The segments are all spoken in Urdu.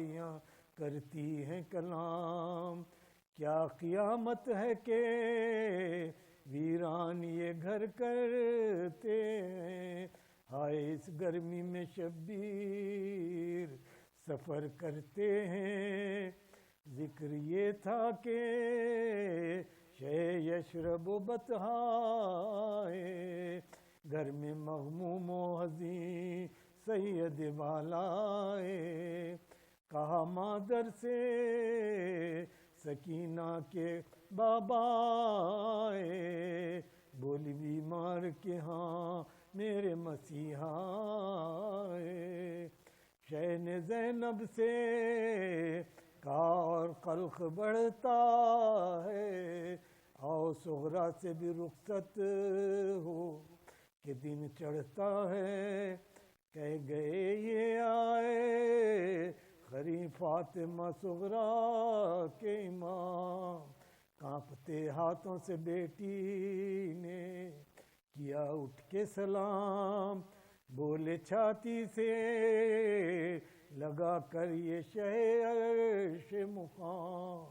بھائیاں کرتی ہیں کلام. کیا قیامت ہے کہ ویران یہ گھر کرتے ہیں. ہائے اس گرمی میں شبیر سفر کرتے ہیں. ذکر یہ تھا کہ شے یشرب و بطحائے. گھر میں مغموم و حزین سید والائے. کہا مادر سے سکینہ کے بابا آئے. بولی بیمار کے ہاں میرے مسیحا آئے. شہ نے زینب سے کہا اور خلق بڑھتا ہے. آؤ صغرا سے بھی رخصت ہو کہ دن چڑھتا ہے. کہہ گئے یہ آئے قریب فاطمہ صغرا کے امام. کانپتے ہاتھوں سے بیٹی نے کیا اٹھ کے سلام. بولے چھاتی سے لگا کر یہ شہ عرش مقام.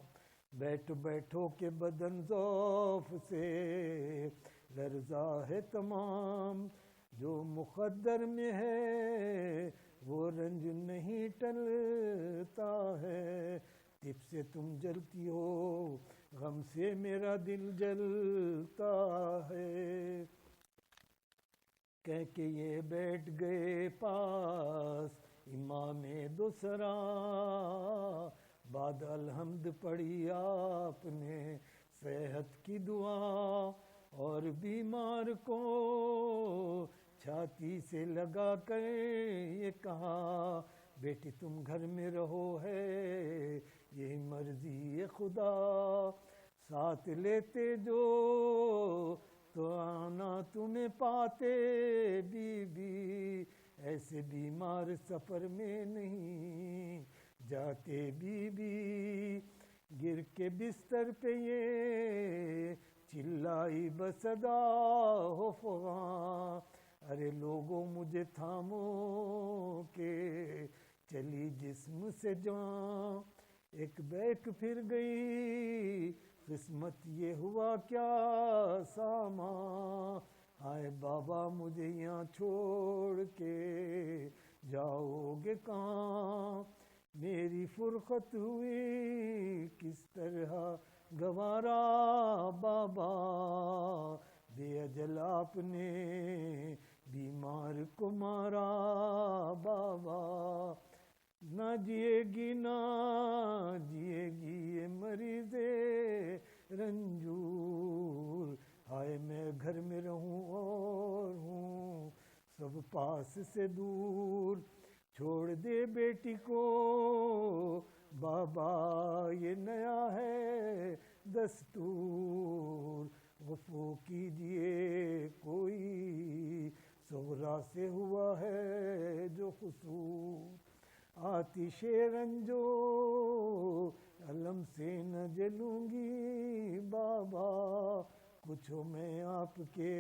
بیٹھو کہ بدن ذوف سے لرزا ہے تمام. جو مقدر میں ہے وہ رنج نہیں ٹلتا ہے. تپ سے تم جلتی ہو غم سے میرا دل جلتا ہے. کہہ کے یہ بیٹھ گئے پاس امام دوسرا. بعد الحمد پڑھی آپ نے صحت کی دعا. اور بیمار کو چھاتی سے لگا کر یہ کہا بیٹی تم گھر میں رہو ہے یہی مرضی خدا. ساتھ لیتے جو تو آنا تمہیں پاتے بی بی. ایسے بیمار سفر میں نہیں جاتے بی بی. گر کے بستر پہ یہ چلائی بصدا ہو فغاں. ارے لوگوں مجھے تھامو کہ چلی جسم سے جان. ایک بیک پھر گئی قسمت یہ ہوا کیا سامان. ہائے بابا مجھے یہاں چھوڑ کے جاؤ گے کہاں. میری فرقت ہوئی کس طرح گوارا بابا. بے اجل آپ نے بیمار کو مارا بابا. نہ جیے گی یہ مریض رنجور. ہائے میں گھر میں رہوں اور ہوں سب پاس سے دور. چھوڑ دے بیٹی کو بابا یہ نیا ہے دستور. غفو کیجئے کوئی صغرا سے ہوا ہے جو قصور. آتش رنجو علم سے نہ جلوں گی بابا. کچھ ہو میں آپ کے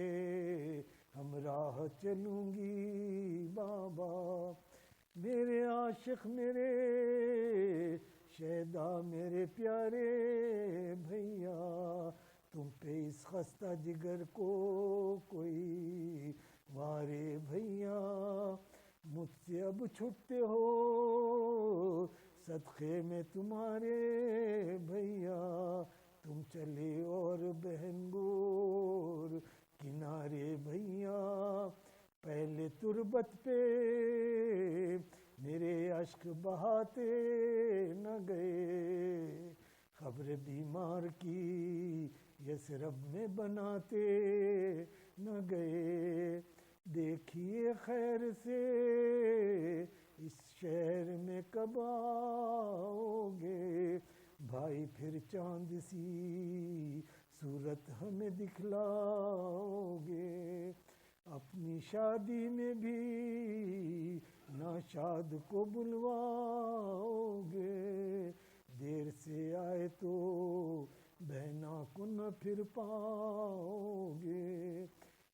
ہمراہ چلوں گی بابا. میرے عاشق میرے شیدا میرے پیارے بھیا. تم پہ اس خستہ جگر کو کوئی وارے بھیا. مجھ سے اب چھٹتے ہو صدقے میں تمہارے بھیا. تم چلے اور بہن گور کنارے بھیا. پہلے تربت پہ میرے اشک بہاتے نہ گئے. خبر بیمار کی یثرب میں بناتے نہ گئے. دیکھیے خیر سے اس شہر میں کب آؤ گے. بھائی پھر چاند سی صورت ہمیں دکھلاؤ گے. اپنی شادی میں بھی ناشاد کو بلواؤ گے. دیر سے آئے تو بہنا کو نہ پھر پاؤ گے.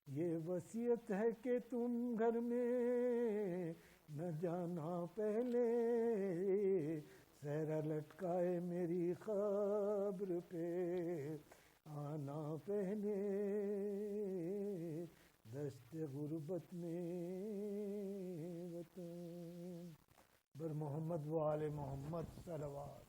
یہ وصیت ہے کہ تم گھر میں نہ جانا پہلے لٹکائے میری قبر پہ آنا پہنے دشت غربت میں وطن بر محمد و آل محمد صلوات.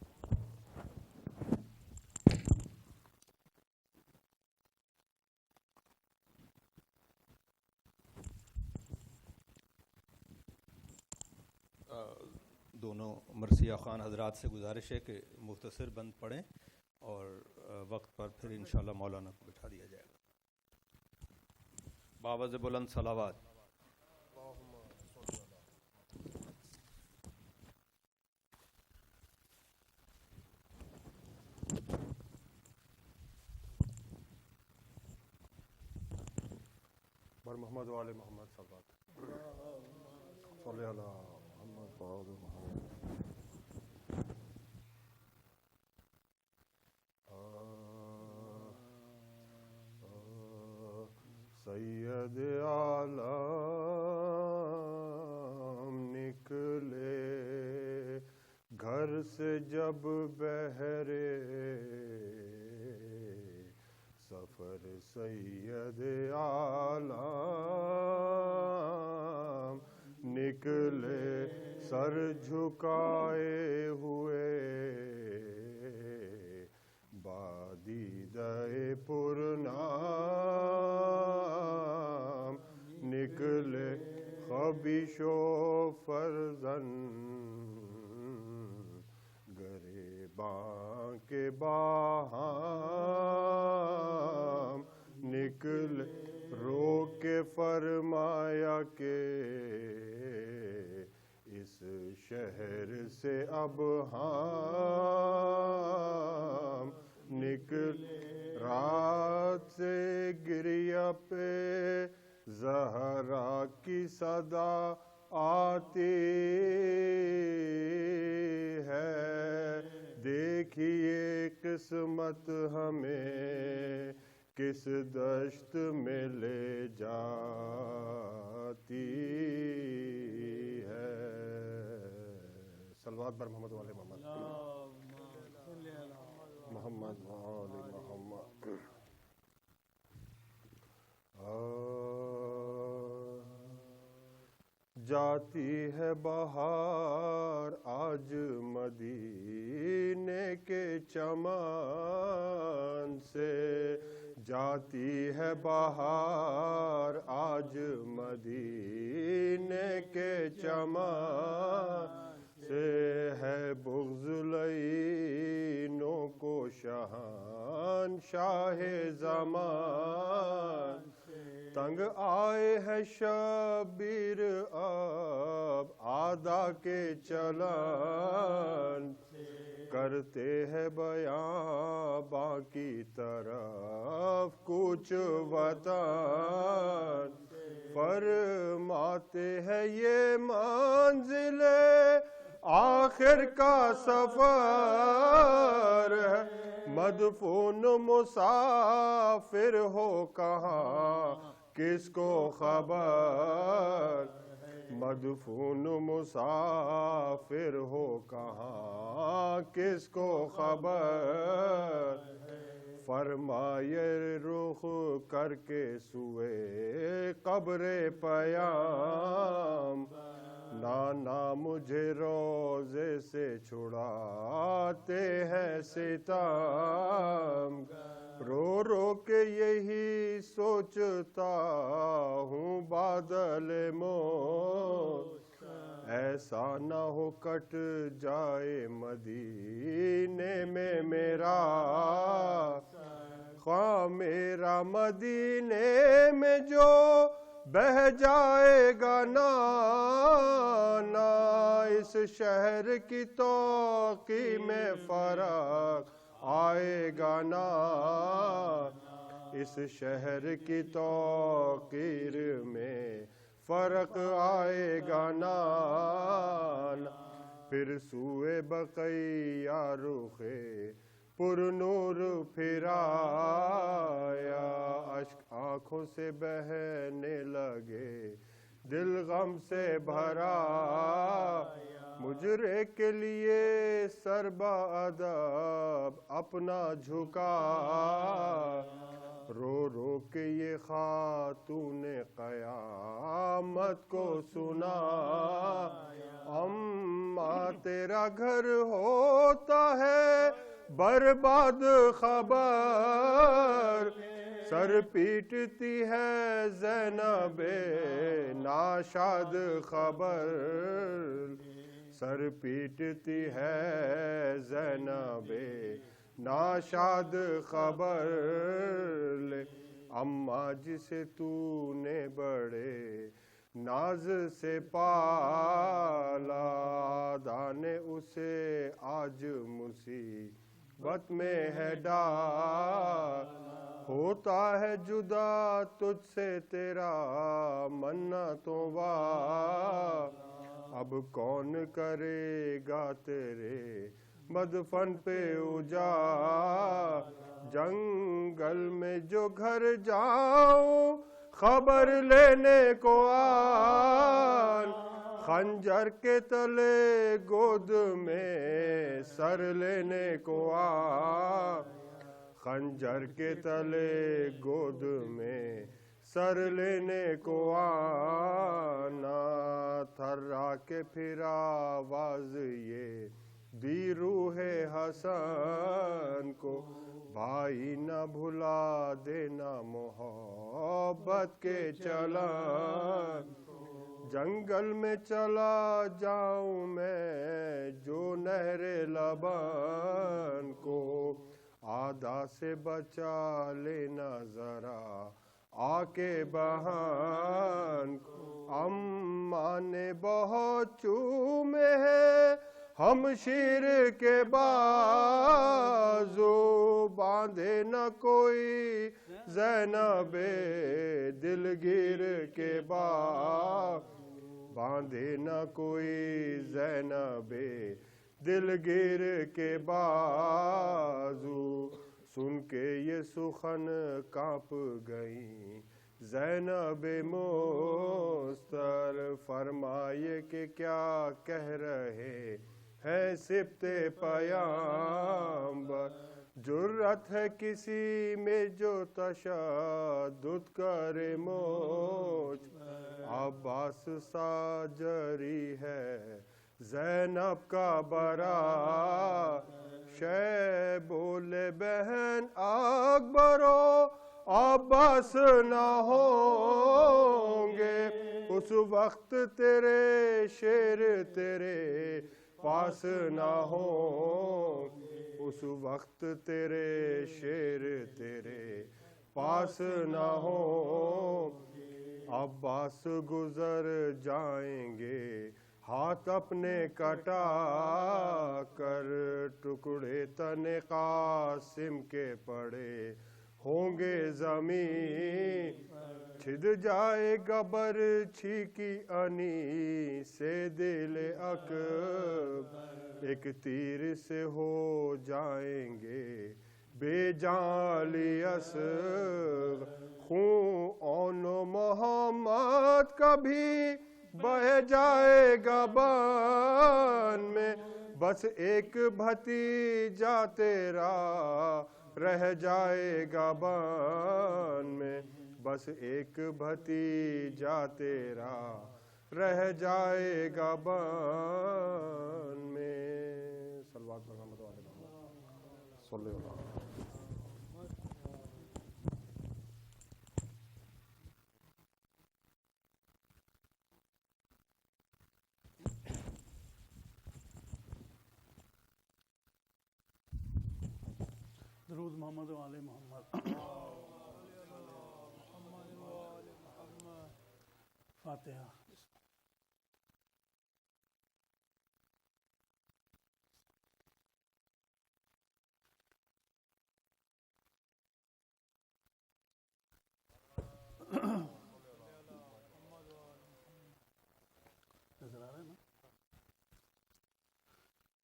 دونوں مرثیہ خوان حضرات سے گزارش ہے کہ مختصر بند پڑھیں اور وقت پر پھر انشاءاللہ مولانا کو بٹھا دیا جائے گا. بآواز بلند صلوات. بر محمد و آل محمد صلوات. صلی اللہ محمد و آل محمد. سید عالم نکلے گھر سے جب بہرے سفر سید عالم نکلے سر جھکائے ہوئے بادیدہ پرنام نکلے خبیش و فرزن گریباں کے باہم نکلے رو کے فرمایا کہ اس شہر سے اب ہم نکل رات سے گریا پہ زہرا کی صدا آتی ہے دیکھیے قسمت ہمیں کس دشت میں لے جاتی ہے. صلوات بر محمد و آل محمد. محمد و آل محمد. جاتی ہے بہار آج مدینے کے چمن سے جاتی ہے بہار آج مدینے کے چمن سے ہے بغض لعینوں کو شہنشاہ زمان تنگ آئے ہے شبیر اب عادا کے چلن کرتے ہیں بیان باقی طرف کچھ وطن فرماتے ہیں یہ منزل آخر کا سفر ہے مدفون مسافر ہو کہاں کس کو خبر مدفون مسافر ہو کہاں کس کو خبر فرمائے رخ کر کے سوئے قبر پیام نانا مجھے روزے سے چھڑاتے ہیں ستم رو رو کے یہی سوچتا ہوں بادل موت ایسا نہ ہو کٹ جائے مدینے میں میرا خواہ میرا مدینے میں جو بہ جائے گا نانا اس شہر کی توقی میں فرق آئے گا نا اس شہر کی توقیر میں فرق آئے گا نا پھر سوئے بقیہ رخے پر نور پھرایا اشک آنکھوں سے بہنے لگے دل غم سے بھرا مجرے کے لیے سر بادب اپنا جھکا، رو رو کے یہ خاتون قیامت کو سنا، اماں تیرا گھر ہوتا ہے برباد خبر، سر پیٹتی ہے زینب ناشاد خبر، سر پیٹتی ہے زینب ناشاد خبر، اماں جسے تو نے بڑے ناز سے پالا، دانے اسے آج مصیبت میں ہے ڈال، ہوتا ہے جدا تجھ سے تیرا منتوں وا، اب کون کرے گا تیرے مدفن پہ اجا، جنگل میں جو گھر جاؤں خبر لینے کو آن، خنجر کے تلے گود میں سر لینے کو آ، خنجر کے تلے گود میں سر لینے کو آنا، تھرا کے پھر آواز یہ دی روح حسن کو، بھائی نہ بھلا دینا محبت کے چلن، جنگل میں چلا جاؤں میں جو نہر لبن کو، آدھا سے بچا لینا ذرا آ کے بہن کو، اماں نے بہت چومے ہیں ہم شیر کے بازو، باندھے نہ کوئی زینب دلگیر کے باندھے نہ کوئی زینب دلگیر کے بازو، سن کے یہ سخن کانپ گئیں زینب مستر، فرمائے کہ کیا کہہ رہے ہے سبط پیامبر، جرت ہے کسی میں جو تشدد کرے موج، عباس سا جری ہے زینب کا برا، شے بولے بہن اکبرو عباس نہ ہوں گے، اس وقت تیرے شیر تیرے پاس نہ ہوں، اس وقت تیرے شیر تیرے پاس نہ ہوں، عباس گزر جائیں گے ہاتھ اپنے کٹا کر، ٹکڑے تن قاسم کے پڑے ہوں گے زمین، چھد جائے گا برچھی کی انی سے دل اکبر، ایک تیر سے ہو جائیں گے بے جالی اصغر، خون اون و محمد کا بھی بہہ جائے گا بان میں، بس ایک بھتیجا تیرا رہ جائے گا بان میں، بس ایک بھتیجا تیرا رہ جائے گا بان میں، صلوات محمد والے محمد صلی اللہ علیہ وسلم۔ درود محمد و آل محمد۔ فاتحہ۔ نظر آ رہا ہے نا؟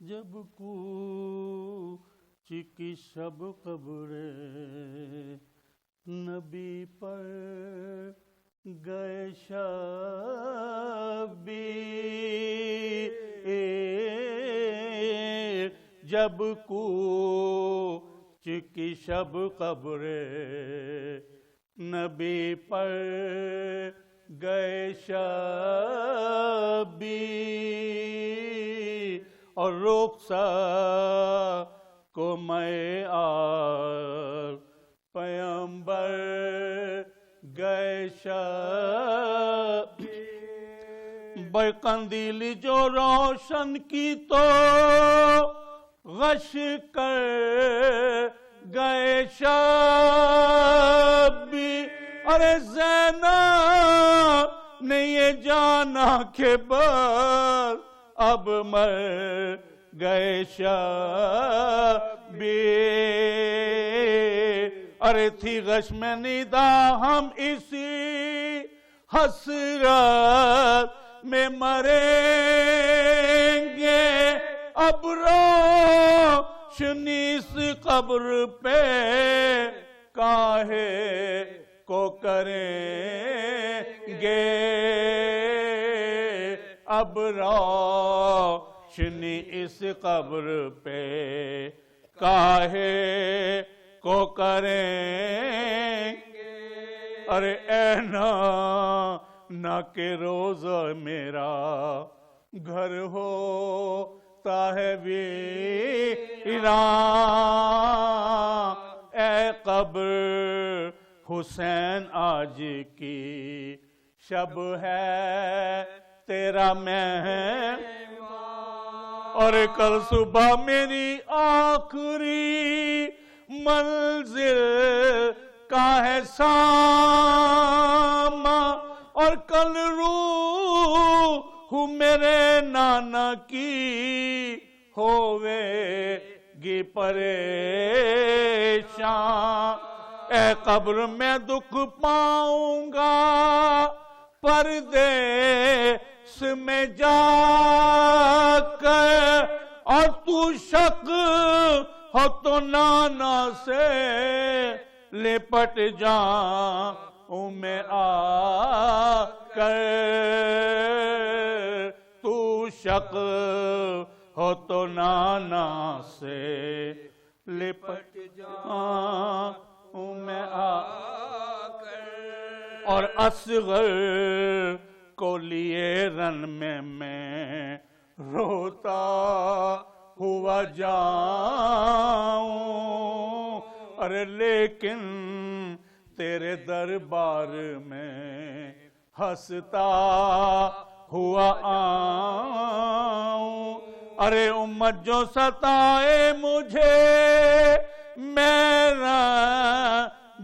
جب کوچ کی شب قبر نبی پر گئے شبی، جب کوچ کی شب قبر نبی پر گئے شبی اور رخسار کو میں آر پیمبر گئے شبی برقندیل جو روشن کی تو غش کر گئے شبی ارے زینب نے یہ جانا کہ بس اب مر گئے شبی ارے تھی غش میں ندا ہم اسی حسرت میں مریں گے اب روشنی اس قبر پہ کاہے کو کریں گے اب روشنی اس قبر پہ کاہے کو کریں گے ارے اے نہ کہ روز میرا گھر ہوتا ہے ویران اے قبر حسین آج کی شب ہے تیرا مہمان اور کل صبح میری آخری منزل کا ہے ساماں اور کل روح میرے نانا کی ہوئے گی پریشان اے قبر میں دکھ پاؤں گا پردیس میں جا کر اور تو شک ہو تو نانا سے لپٹ جاؤں میں آ کر تو شک ہو تو نانا سے لپٹ جاؤں میں آ کر اور اصغر کو لیے رن میں روتا ہوا جاؤں ارے لیکن تیرے دربار میں ہنستا ہوا آؤں ارے امت جو ستائے مجھے میرا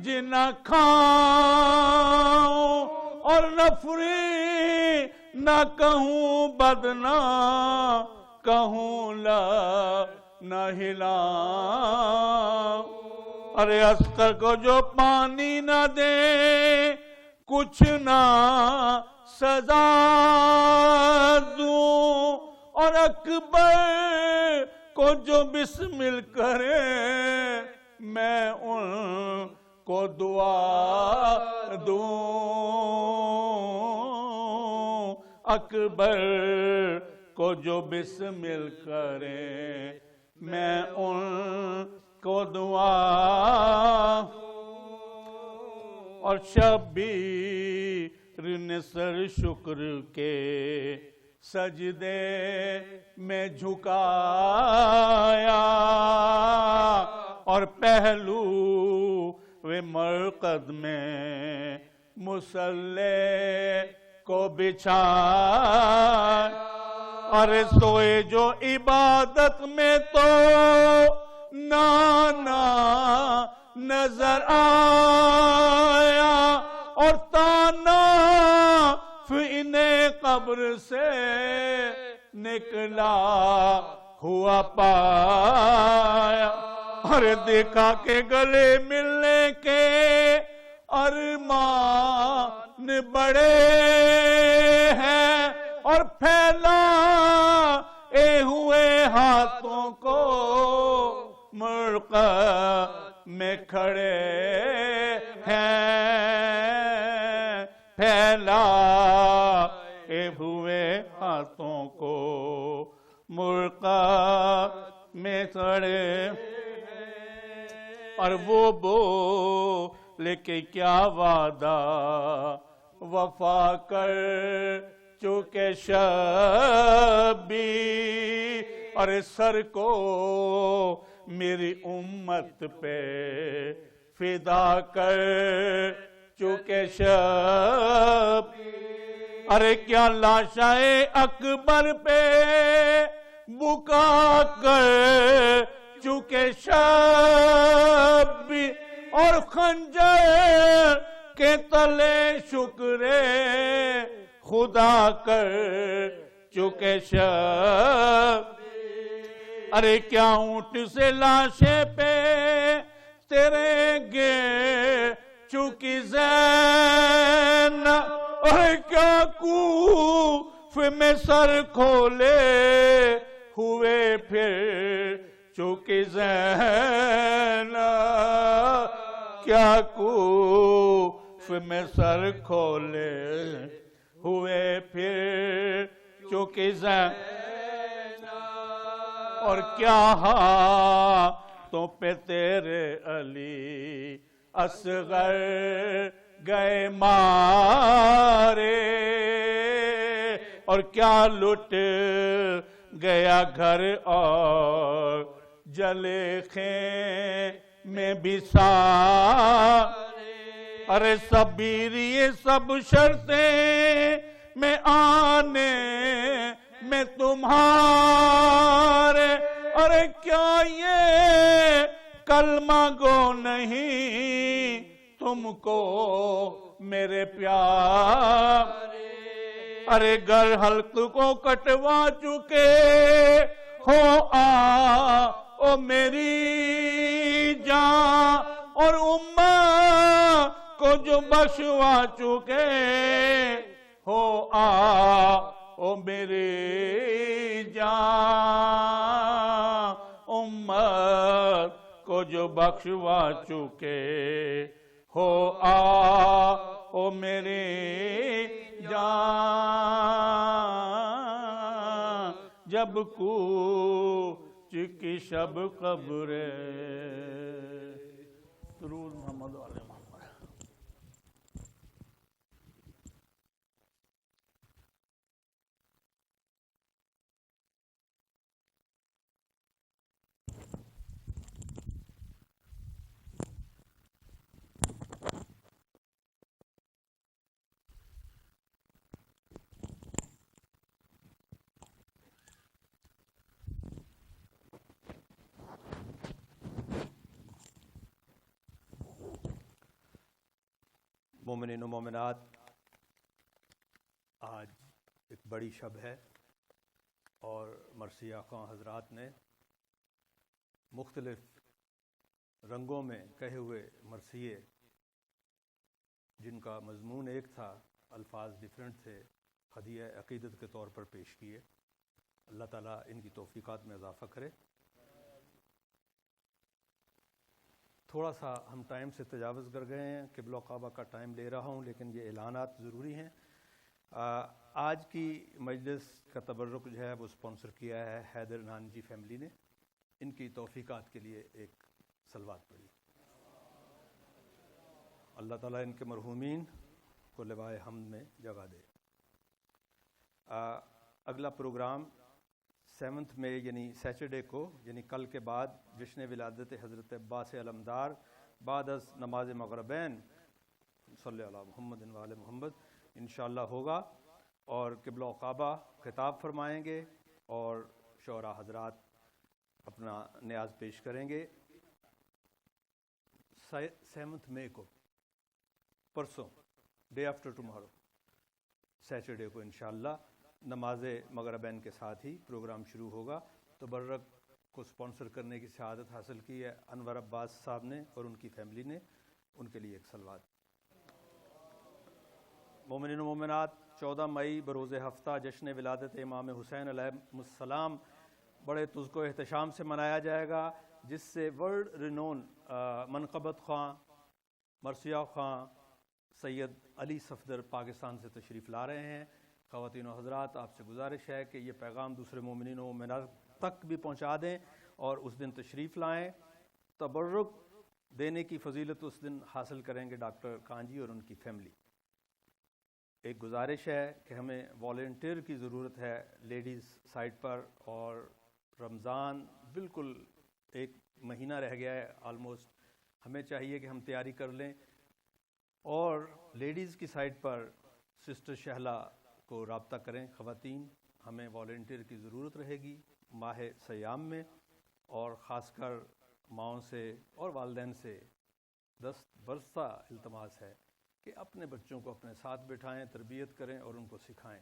جنا کھاؤں اور نفری نہ کہوں بدنا کہوں لا نہ ہلاؤں ارے عسکر کو جو پانی نہ دے کچھ نہ سزا دوں اور اکبر کو جو بسمل کرے میں ان کو دعا دوں اکبر کو جو بسمل کرے میں ان کو دعا اور شبیر نے سر شکر کے سجدے میں جھکایا اور پہلو وہ مرقد میں مصلی کو بچھایا اور سوئے جو عبادت میں تو نانا نظر آیا اور تانا انہیں قبر سے نکلا ہوا پایا اور دیکھا کہ گلے ملنے کے ارمان بڑے ہیں اور پھیلا ہوئے ہاتھوں کو مرقع میں کھڑے ہیں پھیلا ہوئے ہاتھوں کو مرقع میں کھڑے اور وہ بولے کہ کیا وعدہ وفا کر چکے شبی، اور سر کو میری امت پہ فدا کر چکے شبی، ارے کیا لاشائے اکبر پہ بکا کر چکے شبی، اور خنجر کے تلے شکر خدا کر چکے شبی، ارے کیا اونٹ سے لاشیں پہ تیرے گر چکی زین، ارے کیا کوف میں سر کھولے ہوئے پھر چکی زین، کیا کوف میں سر کھولے ہوئے پھر چکی زین، اور کیا ہاتھوں پہ تیرے علی اصغر گئے مارے، اور کیا لٹ گیا گھر اور جلے خیمے بھی سارے، ارے صبیر یہ سب شرطیں میں آنے میں تمہارے، ارے کیا یہ کلمہ گو نہیں تم کو میرے پیارے، ارے گر حلق کو کٹوا چکے ہو او میری جان، اور امت کو جو بخشوا چکے ہو او میری جان، امت کو جو بخشوا چکے ہو او میری جان، جب کوچ کی شب قبر، درود محمد علیہ محمد۔ مومنین و مومنات، آج ایک بڑی شب ہے اور مرثیہ خواں حضرات نے مختلف رنگوں میں کہے ہوئے مرثیے، جن کا مضمون ایک تھا، الفاظ ڈیفرنٹ تھے، ہدیہ عقیدت کے طور پر پیش کیے۔ اللہ تعالیٰ ان کی توفیقات میں اضافہ کرے۔ تھوڑا سا ہم ٹائم سے تجاوز کر گئے ہیں، قبلہ و کعبہ کا ٹائم لے رہا ہوں، لیکن یہ اعلانات ضروری ہیں۔ آج کی مجلس کا تبرک جو ہے وہ اسپانسر کیا ہے حیدر نانجی فیملی نے۔ ان کی توفیقات کے لیے ایک صلوات پڑھی۔ اللہ تعالیٰ ان کے مرحومین کو لوائے حمد میں جگہ دے۔ اگلا پروگرام 7 مئی یعنی سیچرڈے کو، یعنی کل کے بعد، جشن ولادت حضرت عباس علمدار بعد از نماز مغربین صلی اللہ محمد و آل محمد انشاءاللہ ہوگا، اور قبلہ و کعبہ خطاب فرمائیں گے اور شعراء حضرات اپنا نیاز پیش کریں گے۔ 7 مئی کو، پرسوں، ڈے آفٹر ٹمارو، سیچرڈے کو انشاءاللہ نماز مغربین کے ساتھ ہی پروگرام شروع ہوگا۔ تبرک کو سپانسر کرنے کی سعادت حاصل کی ہے انور عباس صاحب نے اور ان کی فیملی نے، ان کے لیے ایک صلوات۔ مومنین و مومنات، 14 مئی بروز ہفتہ جشن ولادت امام حسین علیہ السلام بڑے تزک و احتشام سے منایا جائے گا، جس سے ورلڈ رینون منقبت خواں مرثیہ خواں سید علی صفدر پاکستان سے تشریف لا رہے ہیں۔ خواتین و حضرات، آپ سے گزارش ہے کہ یہ پیغام دوسرے مومنین و مومنات تک بھی پہنچا دیں اور اس دن تشریف لائیں. تبرک دینے کی فضیلت اس دن حاصل کریں گے ڈاکٹر کانجی اور ان کی فیملی. ایک گزارش ہے کہ ہمیں والنٹیئر کی ضرورت ہے لیڈیز سائٹ پر، اور رمضان بالکل ایک مہینہ رہ گیا ہے آلموسٹ. ہمیں چاہیے کہ ہم تیاری کر لیں، اور لیڈیز کی سائٹ پر سسٹر شہلا کو رابطہ کریں. خواتین، ہمیں والنٹیئر کی ضرورت رہے گی ماہ سیام میں، اور خاص کر ماؤں سے اور والدین سے دست برسہ التماس ہے کہ اپنے بچوں کو اپنے ساتھ بٹھائیں، تربیت کریں اور ان کو سکھائیں.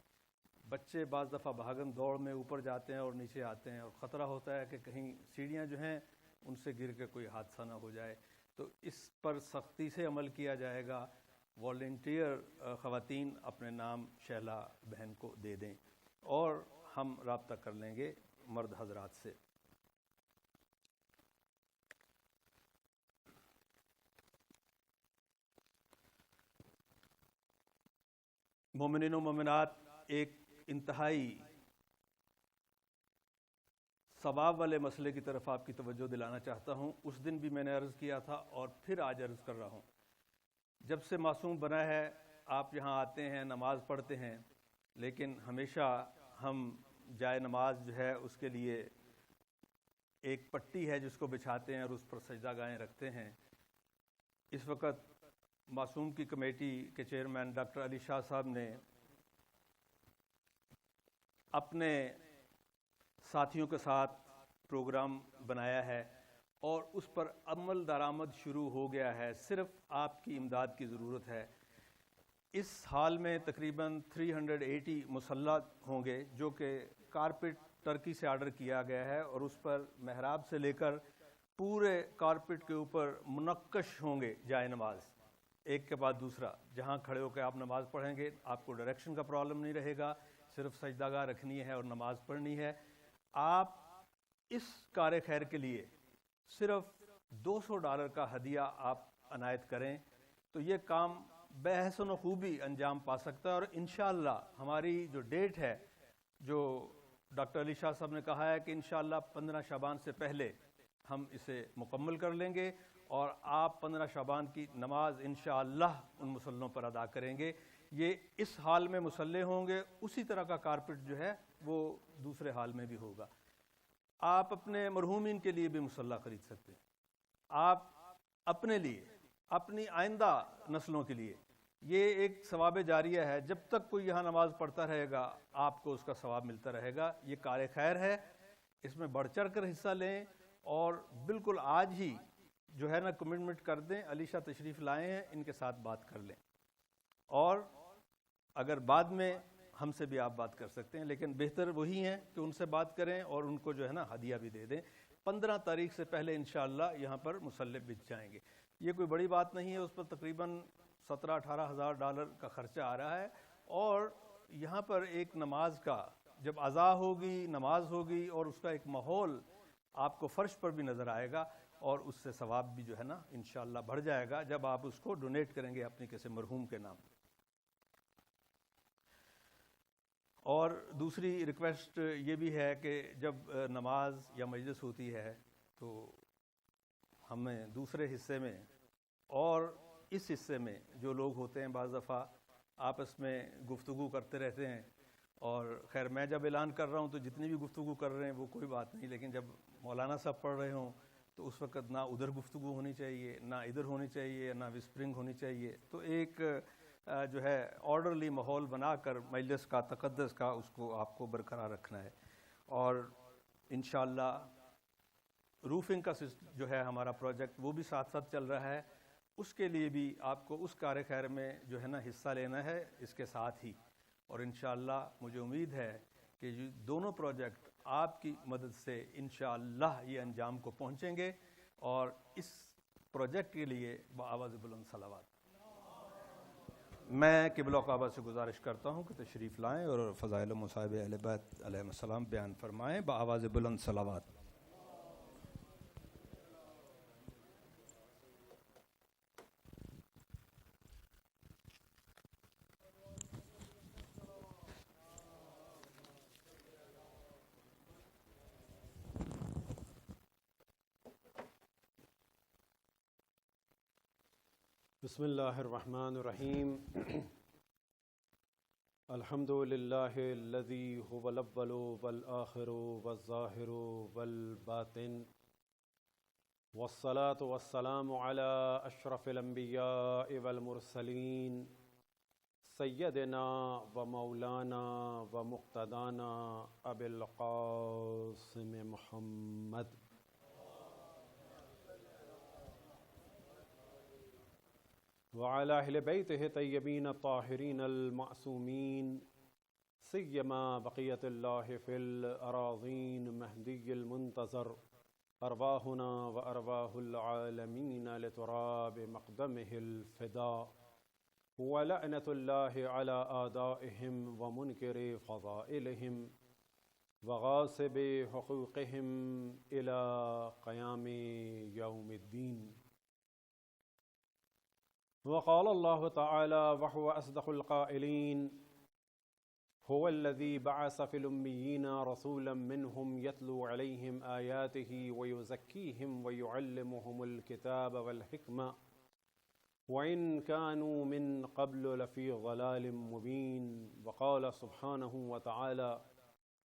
بچے بعض دفعہ بھاگم دوڑ میں اوپر جاتے ہیں اور نیچے آتے ہیں، اور خطرہ ہوتا ہے کہ کہیں سیڑھیاں جو ہیں ان سے گر کے کوئی حادثہ نہ ہو جائے. تو اس پر سختی سے عمل کیا جائے گا. والنٹیئر خواتین اپنے نام شہلا بہن کو دے دیں، اور ہم رابطہ کر لیں گے مرد حضرات سے. مومنین و مومنات، ایک انتہائی ثواب والے مسئلے کی طرف آپ کی توجہ دلانا چاہتا ہوں. اس دن بھی میں نے عرض کیا تھا اور پھر آج عرض کر رہا ہوں. جب سے معصوم بنا ہے آپ یہاں آتے ہیں، نماز پڑھتے ہیں، لیکن ہمیشہ ہم جائے نماز جو ہے اس کے لیے ایک پٹی ہے جس کو بچھاتے ہیں اور اس پر سجدہ گاہیں رکھتے ہیں. اس وقت معصوم کی کمیٹی کے چیئرمین ڈاکٹر علی شاہ صاحب نے اپنے ساتھیوں کے ساتھ پروگرام بنایا ہے، اور اس پر عمل درآمد شروع ہو گیا ہے. صرف آپ کی امداد کی ضرورت ہے. اس حال میں تقریباً 380 مصلح ہوں گے جو کہ کارپیٹ ترکی سے آرڈر کیا گیا ہے، اور اس پر محراب سے لے کر پورے کارپیٹ کے اوپر منقش ہوں گے جائے نماز، ایک کے بعد دوسرا. جہاں کھڑے ہو کے آپ نماز پڑھیں گے آپ کو ڈائریکشن کا پرابلم نہیں رہے گا، صرف سجدہ گاہ رکھنی ہے اور نماز پڑھنی ہے. آپ اس کار خیر کے لیے صرف $200 کا ہدیہ آپ عنایت کریں تو یہ کام بحسن و خوبی انجام پا سکتا ہے. اور انشاءاللہ ہماری جو ڈیٹ ہے، جو ڈاکٹر علی شاہ صاحب نے کہا ہے کہ انشاءاللہ 15 شعبان سے پہلے ہم اسے مکمل کر لیں گے، اور آپ 15 شعبان کی نماز انشاءاللہ ان مسلوں پر ادا کریں گے. یہ اس حال میں مصلے ہوں گے، اسی طرح کا کارپٹ جو ہے وہ دوسرے حال میں بھی ہوگا. آپ اپنے مرحومین کے لیے بھی مصلح خرید سکتے ہیں، آپ اپنے لیے، اپنی آئندہ نسلوں کے لیے. یہ ایک ثواب جاریہ ہے. جب تک کوئی یہاں نماز پڑھتا رہے گا آپ کو اس کا ثواب ملتا رہے گا. یہ کار خیر ہے، اس میں بڑھ چڑھ کر حصہ لیں، اور بالکل آج ہی جو ہے نا کمٹمنٹ کر دیں. علی شاہ تشریف لائے ہیں، ان کے ساتھ بات کر لیں، اور اگر بعد میں ہم سے بھی آپ بات کر سکتے ہیں، لیکن بہتر وہی ہیں کہ ان سے بات کریں اور ان کو جو ہے نا ہدیہ بھی دے دیں. 15 تاریخ سے پہلے انشاءاللہ یہاں پر مصلے بچ جائیں گے. یہ کوئی بڑی بات نہیں ہے، اس پر تقریباً $17,000-18,000 کا خرچہ آ رہا ہے. اور یہاں پر ایک نماز کا جب اذا ہوگی، نماز ہوگی، اور اس کا ایک ماحول آپ کو فرش پر بھی نظر آئے گا، اور اس سے ثواب بھی جو ہے نا انشاءاللہ بڑھ جائے گا جب آپ اس کو ڈونیٹ کریں گے اپنے کسی مرحوم کے نام. اور دوسری ریکویسٹ یہ بھی ہے کہ جب نماز یا مجلس ہوتی ہے تو ہمیں دوسرے حصے میں اور اس حصے میں جو لوگ ہوتے ہیں بعض دفعہ آپس میں گفتگو کرتے رہتے ہیں. اور خیر میں جب اعلان کر رہا ہوں تو جتنی بھی گفتگو کر رہے ہیں وہ کوئی بات نہیں، لیکن جب مولانا صاحب پڑھ رہے ہوں تو اس وقت نہ ادھر گفتگو ہونی چاہیے، نہ ادھر ہونی چاہیے، نہ وسپرنگ ہونی چاہیے. تو ایک جو ہے آرڈرلی ماحول بنا کر مجلس کا تقدس کا اس کو آپ کو برقرار رکھنا ہے. اور انشاءاللہ روفنگ کا جو ہے ہمارا پروجیکٹ وہ بھی ساتھ ساتھ چل رہا ہے. اس کے لیے بھی آپ کو اس کار خیر میں جو ہے نا حصہ لینا ہے اس کے ساتھ ہی. اور انشاءاللہ مجھے امید ہے کہ یہ دونوں پروجیکٹ آپ کی مدد سے انشاءاللہ یہ انجام کو پہنچیں گے. اور اس پروجیکٹ کے لیے بآواز بلند صلوات. میں قبلہ کعبہ سے گزارش کرتا ہوں کہ تشریف لائیں اور فضائل و مصائب اہل بیت علیہ السلام بیان فرمائیں بآواز بلند صلوات. بسم اللہ الرحمن الرحیم الحمد للہ الذی هو الاول والآخر والظاہر والباطن والصلاة والسلام علی اشرف الانبیاء والمرسلین سیدنا و مولانا و مقتدانا ابی القاسم محمد وعلى أهل بيته الطيبين الطاهرين المعصومين سيما بقية الله في الأراضين مهدي المنتظر أرواحنا وأرواح العالمين لتراب مقدمه الفداء ولعنة الله على آدائهم ومنكر فضائلهم وغاصب حقوقهم إلى قيام يوم الدين. وقال الله تعالى وهو أصدق القائلين هو الذي بعث في الأميين رسولا منهم يتلو عليهم آياته ويزكيهم ويعلمهم الكتاب والحكمة وإن كانوا من قبل لفي ضلال مبين. وقال سبحانه وتعالى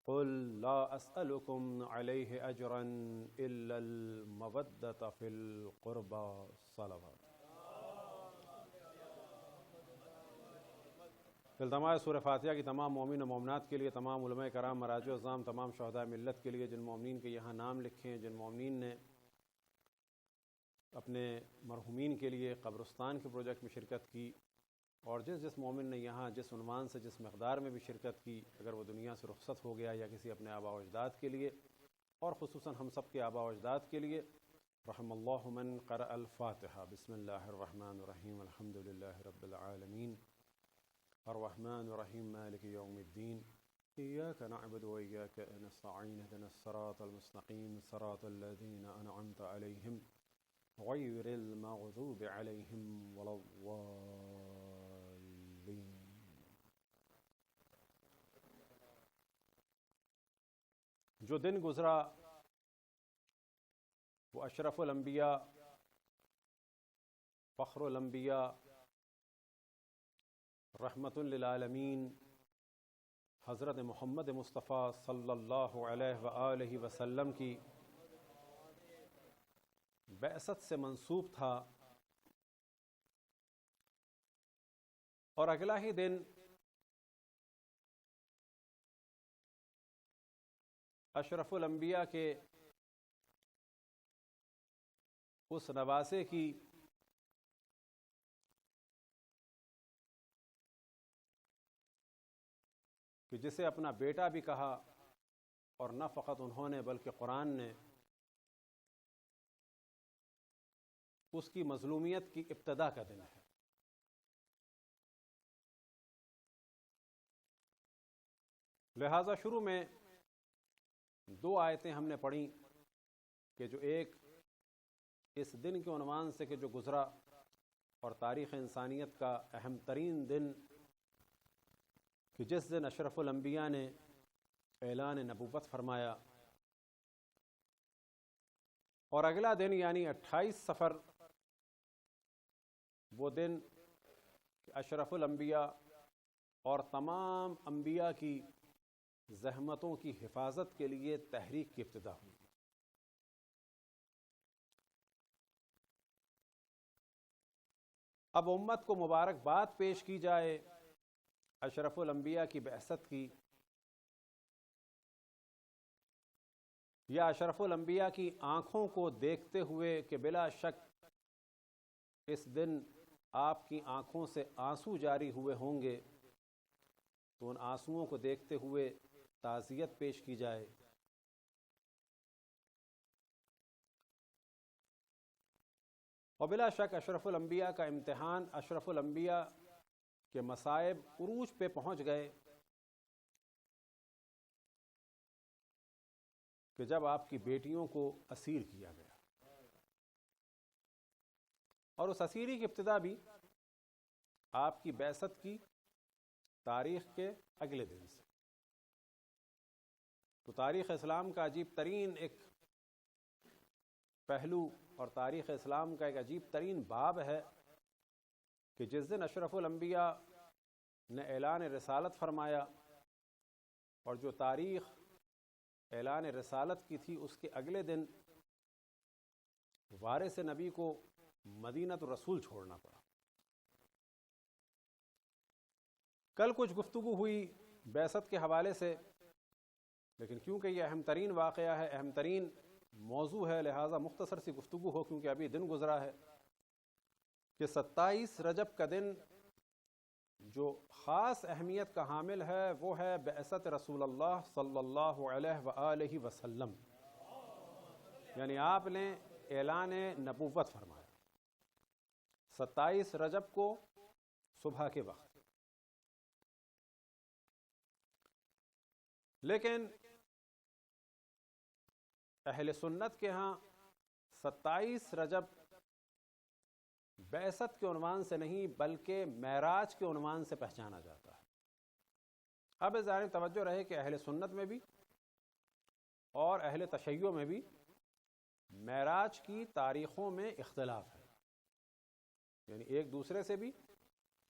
قل لا أسألكم عليه أجرا إلا المودة في القربى. صلوات. التماس سورہ فاتحہ کی تمام مومن و مومنات کے لیے، تمام علماء کرام، مراجع اعظام، تمام شہداء ملت کے لیے، جن مومنین کے یہاں نام لکھے ہیں، جن مومنین نے اپنے مرحومین کے لیے قبرستان کے پروجیکٹ میں شرکت کی، اور جس مومن نے یہاں جس عنوان سے جس مقدار میں بھی شرکت کی، اگر وہ دنیا سے رخصت ہو گیا یا کسی اپنے آباء و اجداد کے لیے، اور خصوصاً ہم سب کے آباء و اجداد کے لیے، رحم اللہ من قرأ الفاتحہ. بسم اللہ الرحمن الرحیم الحمد للہ رب العالمین الرحمن الرحیم مالک یوم الدین ایاک نعبد و ایاک نستعین اهدنا الصراط المستقیم صراط الذین انعمت علیہم غیر المغضوب علیہم ولا الضالین. جو دن گزرا وہ اشرف الانبیاء، فخر الانبیاء، رحمت للعالمین حضرت محمد مصطفیٰ صلی اللہ علیہ وآلہ وسلم کی بعثت سے منسوب تھا، اور اگلا ہی دن اشرف الانبیاء کے اس نواسے کی کہ جسے اپنا بیٹا بھی کہا، اور نہ فقط انہوں نے بلکہ قرآن نے اس کی مظلومیت کی ابتدا کا دن ہے. لہذا شروع میں دو آیتیں ہم نے پڑھی کہ جو ایک اس دن کے عنوان سے کہ جو گزرا، اور تاریخ انسانیت کا اہم ترین دن کہ جس دن اشرف الانبیاء نے اعلان نبوت فرمایا، اور اگلا دن یعنی 28 صفر وہ دن کہ اشرف الانبیاء اور تمام انبیاء کی زحمتوں کی حفاظت کے لیے تحریک کی ابتدا ہوئی. اب امت کو مبارکباد پیش کی جائے اشرف الانبیاء کی بعثت کی، یا اشرف الانبیاء کی آنکھوں کو دیکھتے ہوئے کہ بلا شک اس دن آپ کی آنکھوں سے آنسو جاری ہوئے ہوں گے، تو ان آنسوؤں کو دیکھتے ہوئے تعزیت پیش کی جائے. اور بلا شک اشرف الانبیاء کا امتحان، اشرف الانبیاء کے مصائب عروج پہ پہنچ گئے کہ جب آپ کی بیٹیوں کو اسیر کیا گیا، اور اس اسیری کی ابتدا بھی آپ کی بعثت کی تاریخ کے اگلے دن سے. تو تاریخ اسلام کا عجیب ترین ایک پہلو اور تاریخ اسلام کا ایک عجیب ترین باب ہے کہ جس دن اشرف الانبیاء نے اعلان رسالت فرمایا اور جو تاریخ اعلان رسالت کی تھی اس کے اگلے دن وارث نبی کو مدینہ الرسول چھوڑنا پڑا۔ کل کچھ گفتگو ہوئی بعثت کے حوالے سے، لیکن کیونکہ یہ اہم ترین واقعہ ہے، اہم ترین موضوع ہے، لہٰذا مختصر سی گفتگو ہو، کیونکہ ابھی دن گزرا ہے کہ 27 رجب کا دن جو خاص اہمیت کا حامل ہے وہ ہے بعثت رسول اللہ صلی اللہ علیہ وآلہ وسلم، یعنی آپ نے اعلان نبوت فرمایا 27 رجب کو صبح کے وقت۔ لیکن اہل سنت کے ہاں 27 رجب بعثت کے عنوان سے نہیں بلکہ معراج کے عنوان سے پہچانا جاتا ہے۔ اب اس جانب توجہ رہے کہ اہل سنت میں بھی اور اہل تشیع میں بھی معراج کی تاریخوں میں اختلاف ہے، یعنی ایک دوسرے سے بھی،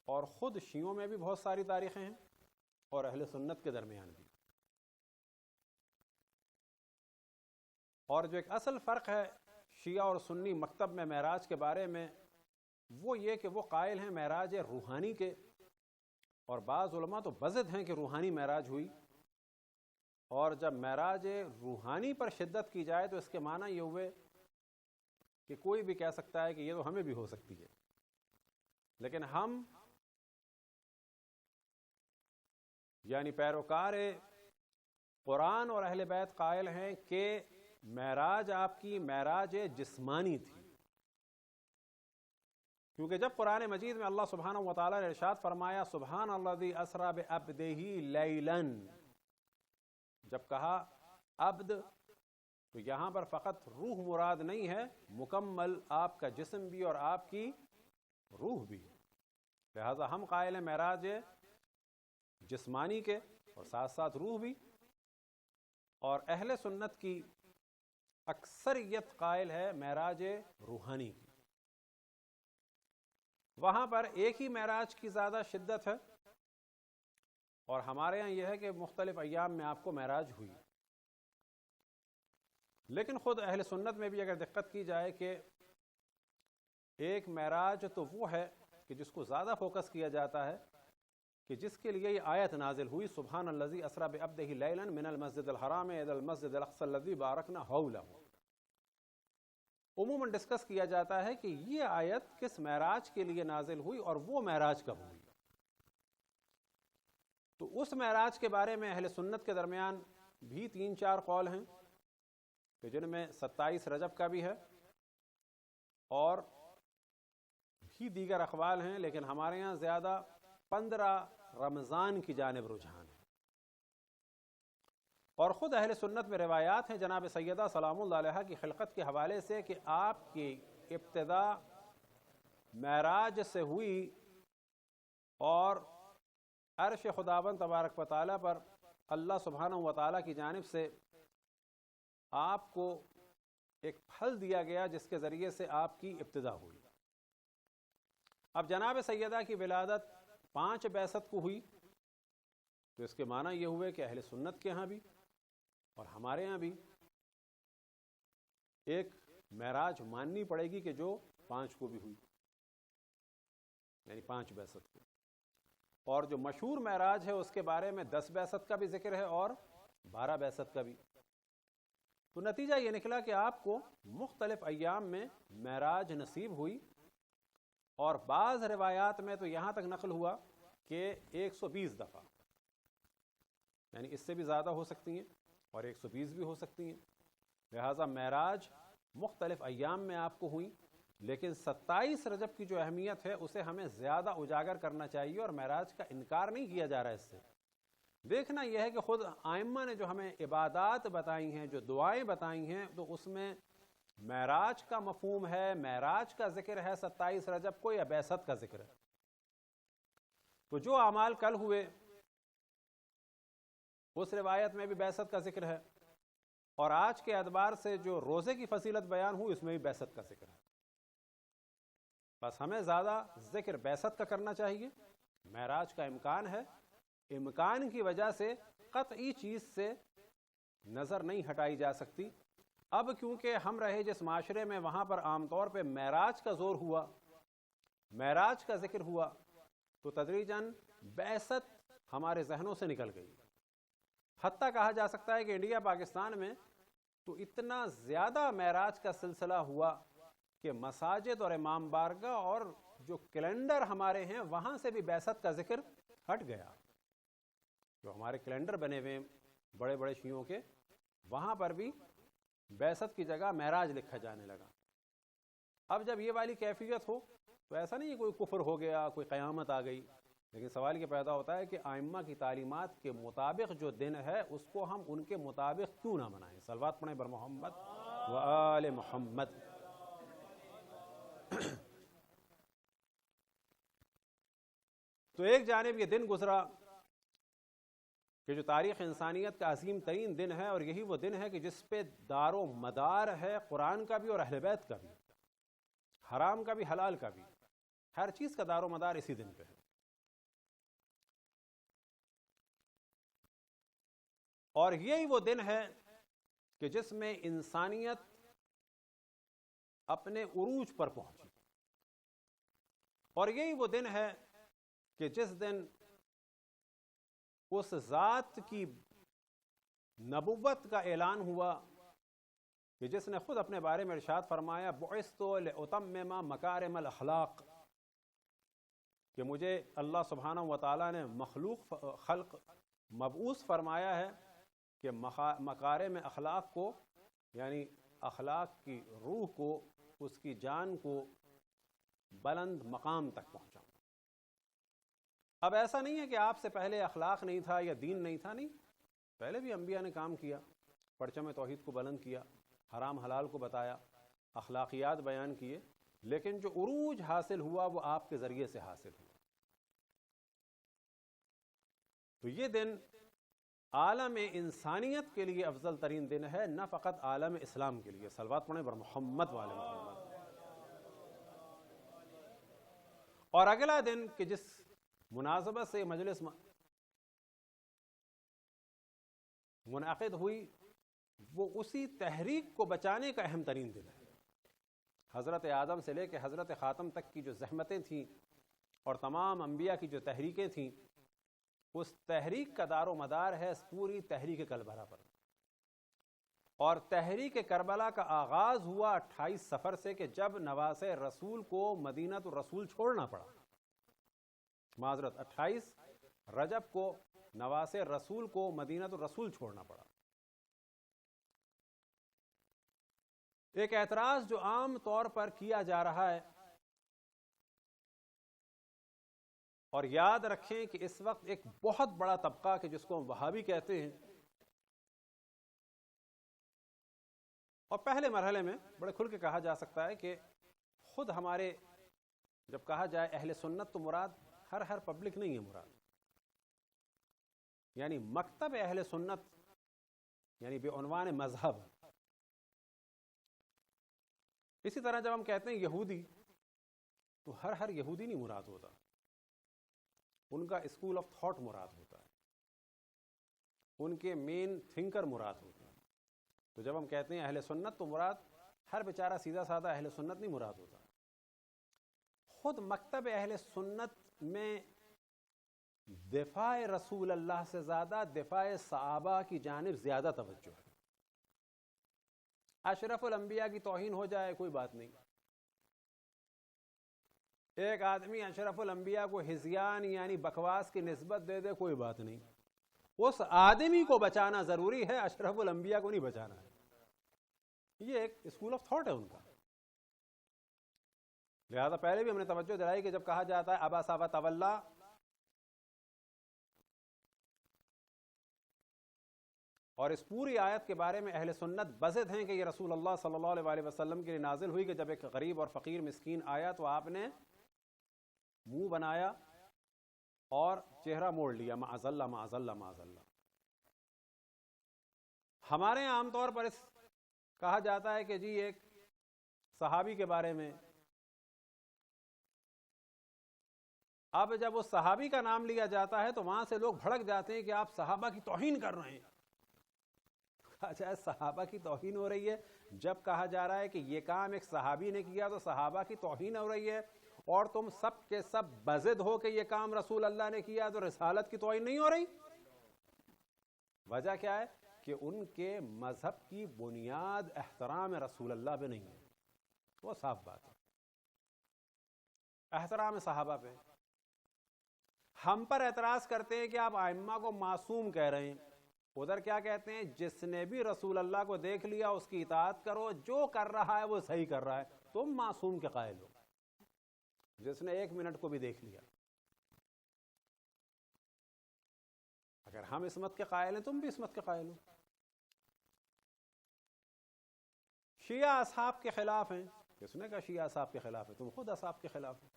اور خود شیعوں میں بھی بہت ساری تاریخیں ہیں اور اہل سنت کے درمیان بھی۔ اور جو ایک اصل فرق ہے شیعہ اور سنی مکتب میں معراج کے بارے میں، وہ یہ کہ وہ قائل ہیں معراج روحانی کے، اور بعض علماء تو بضد ہیں کہ روحانی معراج ہوئی، اور جب معراج روحانی پر شدت کی جائے تو اس کے معنی یہ ہوئے کہ کوئی بھی کہہ سکتا ہے کہ یہ تو ہمیں بھی ہو سکتی ہے، لیکن ہم یعنی پیروکار قرآن اور اہل بیت قائل ہیں کہ معراج آپ کی معراج جسمانی تھی، کیونکہ جب قرآن مجید میں اللہ سبحانہ و تعالیٰ نے ارشاد فرمایا سبحان الذی اسری بعبدہ لیلا، جب کہا عبد تو یہاں پر فقط روح مراد نہیں ہے، مکمل آپ کا جسم بھی اور آپ کی روح بھی، لہذا ہم قائل ہیں معراج جسمانی کے اور ساتھ ساتھ روح بھی، اور اہل سنت کی اکثریت قائل ہے معراج روحانی کی۔ وہاں پر ایک ہی معراج کی زیادہ شدت ہے، اور ہمارے ہاں یہ ہے کہ مختلف ایام میں آپ کو معراج ہوئی۔ لیکن خود اہل سنت میں بھی اگر دقت کی جائے کہ ایک معراج تو وہ ہے کہ جس کو زیادہ فوکس کیا جاتا ہے کہ جس کے لیے یہ آیت نازل ہوئی سبحان الذی اسری بعبدہ لیلا من المسجد الحرام الی المسجد الاقصی الذی بارکنا حولہ، عموماً ڈسکس کیا جاتا ہے کہ یہ آیت کس معراج کے لیے نازل ہوئی اور وہ معراج کب ہوئی۔ تو اس معراج کے بارے میں اہل سنت کے درمیان بھی 3-4 قول ہیں کہ جن میں 27 رجب کا بھی ہے اور بھی دیگر اقوال ہیں، لیکن ہمارے ہاں زیادہ 15 رمضان کی جانب رجحان ہے۔ اور خود اہل سنت میں روایات ہیں جناب سیدہ سلام اللہ علیہا کی خلقت کے حوالے سے کہ آپ کی ابتدا معراج سے ہوئی، اور عرش خداوند تبارک و تعالیٰ پر اللہ سبحانہ و تعالیٰ کی جانب سے آپ کو ایک پھل دیا گیا جس کے ذریعے سے آپ کی ابتدا ہوئی۔ اب جناب سیدہ کی ولادت 5 بعثت کو ہوئی، تو اس کے معنی یہ ہوئے کہ اہل سنت کے ہاں بھی اور ہمارے ہاں بھی ایک معراج ماننی پڑے گی کہ جو 5 کو بھی ہوئی، یعنی 5 بعثت کو۔ اور جو مشہور معراج ہے اس کے بارے میں 10 بعثت کا بھی ذکر ہے اور 12 بعثت کا بھی۔ تو نتیجہ یہ نکلا کہ آپ کو مختلف ایام میں معراج نصیب ہوئی، اور بعض روایات میں تو یہاں تک نقل ہوا کہ 120 دفعہ، یعنی اس سے بھی زیادہ ہو سکتی ہیں اور 120 بھی ہو سکتی ہیں۔ لہٰذا معراج مختلف ایام میں آپ کو ہوئی، لیکن 27 رجب کی جو اہمیت ہے اسے ہمیں زیادہ اجاگر کرنا چاہیے، اور معراج کا انکار نہیں کیا جا رہا ہے۔ اس سے دیکھنا یہ ہے کہ خود آئمہ نے جو ہمیں عبادات بتائی ہیں، جو دعائیں بتائی ہیں، تو اس میں معراج کا مفہوم ہے، معراج کا ذکر ہے 27 رجب کو، یا بعثت کا ذکر ہے۔ تو جو اعمال کل ہوئے اس روایت میں بھی بعثت کا ذکر ہے، اور آج کے اعتبار سے جو روزے کی فضیلت بیان ہوئی اس میں بھی بعثت کا ذکر ہے۔ بس ہمیں زیادہ ذکر بعثت کا کرنا چاہیے. معراج کا امکان ہے, امکان کی وجہ سے قطعی چیز سے نظر نہیں ہٹائی جا سکتی. اب کیونکہ ہم رہے جس معاشرے میں, وہاں پر عام طور پہ معراج کا زور ہوا, معراج کا ذکر ہوا, تو تدریجاً بعثت ہمارے ذہنوں سے نکل گئی. حتیٰ کہا جا سکتا ہے کہ انڈیا پاکستان میں تو اتنا زیادہ معراج کا سلسلہ ہوا کہ مساجد اور امام بارگاہ اور جو کیلنڈر ہمارے ہیں وہاں سے بھی بعثت کا ذکر ہٹ گیا. جو ہمارے کیلنڈر بنے ہوئے بڑے بڑے شیعوں کے, وہاں پر بھی بعثت کی جگہ معراج لکھا جانے لگا. اب جب یہ والی کیفیت ہو تو ایسا نہیں کوئی کفر ہو گیا, کوئی قیامت آ گئی, لیکن سوال یہ پیدا ہوتا ہے کہ ائمہ کی تعلیمات کے مطابق جو دن ہے اس کو ہم ان کے مطابق کیوں نہ منائیں. صلوات پڑھیں بر محمد و آل محمد. تو ایک جانب یہ دن گزرا کہ جو تاریخ انسانیت کا عظیم ترین دن ہے, اور یہی وہ دن ہے کہ جس پہ دار و مدار ہے قرآن کا بھی اور اہل بیت کا بھی, حرام کا بھی حلال کا بھی, ہر چیز کا دار و مدار اسی دن پہ ہے. اور یہی وہ دن ہے کہ جس میں انسانیت اپنے عروج پر پہنچی, اور یہی وہ دن ہے کہ جس دن اس ذات کی نبوت کا اعلان ہوا کہ جس نے خود اپنے بارے میں ارشاد فرمایا بعثت لأتمم مکارم الاخلاق, کہ مجھے اللہ سبحانہ و تعالیٰ نے خلق مبعوث فرمایا ہے کہ مکارم اخلاق کو, یعنی اخلاق کی روح کو, اس کی جان کو بلند مقام تک پہنچاؤں. اب ایسا نہیں ہے کہ آپ سے پہلے اخلاق نہیں تھا یا دین نہیں تھا, نہیں, پہلے بھی انبیاء نے کام کیا, پرچم توحید کو بلند کیا, حرام حلال کو بتایا, اخلاقیات بیان کیے, لیکن جو عروج حاصل ہوا وہ آپ کے ذریعے سے حاصل ہوا. تو یہ دن عالم انسانیت کے لیے افضل ترین دن ہے, نہ فقط عالم اسلام کے لیے. صلوات پڑھیں بر محمد والے محمد. اور اگلا دن کہ جس مناسبت سے مجلس منعقد ہوئی وہ اسی تحریک کو بچانے کا اہم ترین دن ہے. حضرت آدم سے لے کے حضرت خاتم تک کی جو زحمتیں تھیں اور تمام انبیاء کی جو تحریکیں تھیں, اس تحریک کا دار و مدار ہے اس پوری تحریک کربلا پر. اور تحریک کربلا کا آغاز ہوا 28 صفر سے, کہ جب نواس رسول کو مدینہ الرسول چھوڑنا پڑا. معذرت 28 رجب کو نواس رسول کو مدینہ الرسول چھوڑنا پڑا. ایک اعتراض جو عام طور پر کیا جا رہا ہے, اور یاد رکھیں کہ اس وقت ایک بہت بڑا طبقہ کہ جس کو ہم وہابی کہتے ہیں, اور پہلے مرحلے میں بڑے کھل کے کہا جا سکتا ہے کہ خود ہمارے جب کہا جائے اہل سنت تو مراد ہر پبلک نہیں ہے مراد, یعنی مکتب اہل سنت, یعنی بے عنوان مذہب. اسی طرح جب ہم کہتے ہیں یہودی تو ہر یہودی نہیں مراد ہوتا, ان کا اسکول آف تھاٹ مراد ہوتا ہے, ان کے مین تھنکر مراد ہوتے ہیں. تو جب ہم کہتے ہیں اہل سنت تو مراد ہر بیچارہ سیدھا سادہ اہل سنت نہیں مراد ہوتا. خود مکتب اہل سنت میں دفاع رسول اللہ سے زیادہ دفاع صحابہ کی جانب زیادہ توجہ ہے. اشرف الانبیاء کی توہین ہو جائے کوئی بات نہیں, ایک آدمی اشرف الانبیاء کو ہذیان یعنی بکواس کی نسبت دے دے کوئی بات نہیں, اس آدمی کو بچانا ضروری ہے, اشرف الانبیاء کو نہیں بچانا ہے. یہ ایک اسکول آف تھاٹ ہے ان کا. لہذا پہلے بھی ہم نے توجہ دلائی کہ جب کہا جاتا ہے ابا و تولا, اور اس پوری آیت کے بارے میں اہل سنت بزد ہیں کہ یہ رسول اللہ صلی اللہ علیہ وسلم کے لیے نازل ہوئی, کہ جب ایک غریب اور فقیر مسکین آیا تو آپ نے منہ بنایا اور چہرہ موڑ لیا, معاذ اللہ معاذ اللہ معاذ اللہ. ہمارے یہاں عام طور پر کہا جاتا ہے کہ جی ایک صحابی کے بارے میں اب جب اس صحابی کا نام لیا جاتا ہے تو وہاں سے لوگ بھڑک جاتے ہیں کہ آپ صحابہ کی توہین کر رہے ہیں. اچھا صحابہ کی توہین ہو رہی ہے؟ جب کہا جا رہا ہے کہ یہ کام ایک صحابی نے کیا تو صحابہ کی توہین ہو رہی ہے، اور تم سب کے سب بضد ہو کہ یہ کام رسول اللہ نے کیا تو رسالت کی توہین نہیں ہو رہی؟ وجہ کیا ہے؟ کہ ان کے مذہب کی بنیاد احترام رسول اللہ پہ نہیں ہے. وہ صاف بات ہے، احترام صحابہ پہ. ہم پر اعتراض کرتے ہیں کہ آپ ائمہ کو معصوم کہہ رہے ہیں، ادھر کیا کہتے ہیں؟ جس نے بھی رسول اللہ کو دیکھ لیا اس کی اطاعت کرو، جو کر رہا ہے وہ صحیح کر رہا ہے. تم معصوم کے قائل ہو جس نے 1 منٹ کو بھی دیکھ لیا. اگر ہم عصمت کے قائل ہیں تم بھی عصمت کے قائل ہو. شیعہ اصحاب کے خلاف ہیں. کس نے کہا شیعہ اصحاب کے خلاف ہے؟ تم خود اصحاب کے خلاف ہو.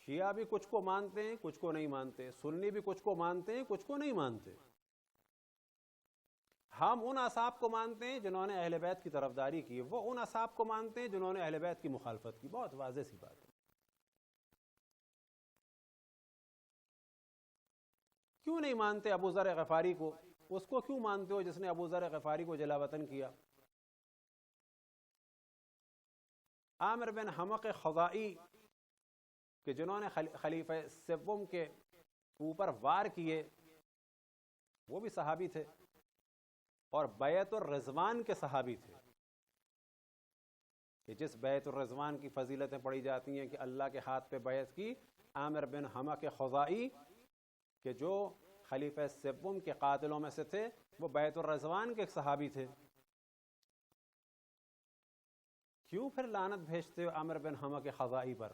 شیعہ بھی کچھ کو مانتے ہیں کچھ کو نہیں مانتے، سنی بھی کچھ کو مانتے ہیں کچھ کو نہیں مانتے. ہم ان اصحاب کو مانتے ہیں جنہوں نے اہل بیت کی طرفداری کی، وہ ان اصحاب کو مانتے ہیں جنہوں نے اہل بیت کی مخالفت کی. بہت واضح سی بات ہے. کیوں نہیں مانتے ابو ذر غفاری کو؟ اس کو کیوں مانتے ہو جس نے ابو ذر غفاری کو جلا وطن کیا؟ عامر بن حمق خزائی کہ جنہوں نے خلیفہ سوم کے اوپر وار کیے، وہ بھی صحابی تھے اور بیعت الرضوان کے صحابی تھے. کہ جس بیعت الرضوان کی فضیلتیں پڑھی جاتی ہیں کہ اللہ کے ہاتھ پہ بیعت کی، عامر بن حمق خزائی کہ جو خلیفہ سوم کے قاتلوں میں سے تھے، وہ بیعت الرضوان کے ایک صحابی تھے. کیوں پھر لعنت بھیجتے ہو عامر بن حمق خزائی پر؟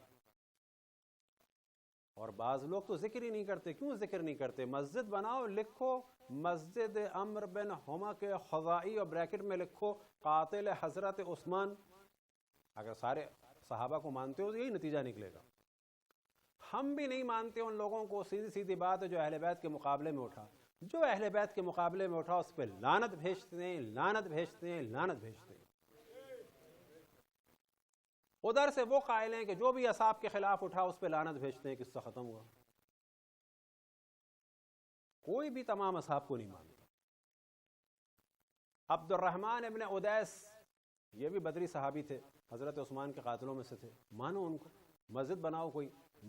اور بعض لوگ تو ذکر ہی نہیں کرتے. کیوں ذکر نہیں کرتے؟ مسجد بناؤ، لکھو مسجد عمر بن حمق خزائی اور بریکٹ میں لکھو قاتل حضرت عثمان. اگر سارے صحابہ کو مانتے ہو تو یہی نتیجہ نکلے گا. ہم بھی نہیں مانتے ان لوگوں کو. سیدھی سیدھی بات ہے جو اہل بیت کے مقابلے میں اٹھا، جو اہل بیت کے مقابلے میں اٹھا اس پہ لعنت بھیجتے ہیں، لعنت بھیجتے ہیں، لعنت بھیجتے ہیں. ادھر سے وہ قائل ہیں کہ جو بھی اصحاب کے خلاف اٹھا اس پہ لعنت بھیجتے ہیں. کس سے ختم ہوا؟ کوئی بھی تمام اصحاب کو نہیں مانتا. عبد الرحمن ابن ادیس یہ بھی بدری صحابی تھے، حضرت عثمان کے قاتلوں میں سے تھے. مانو ان کو. مسجد بناؤ کوئی،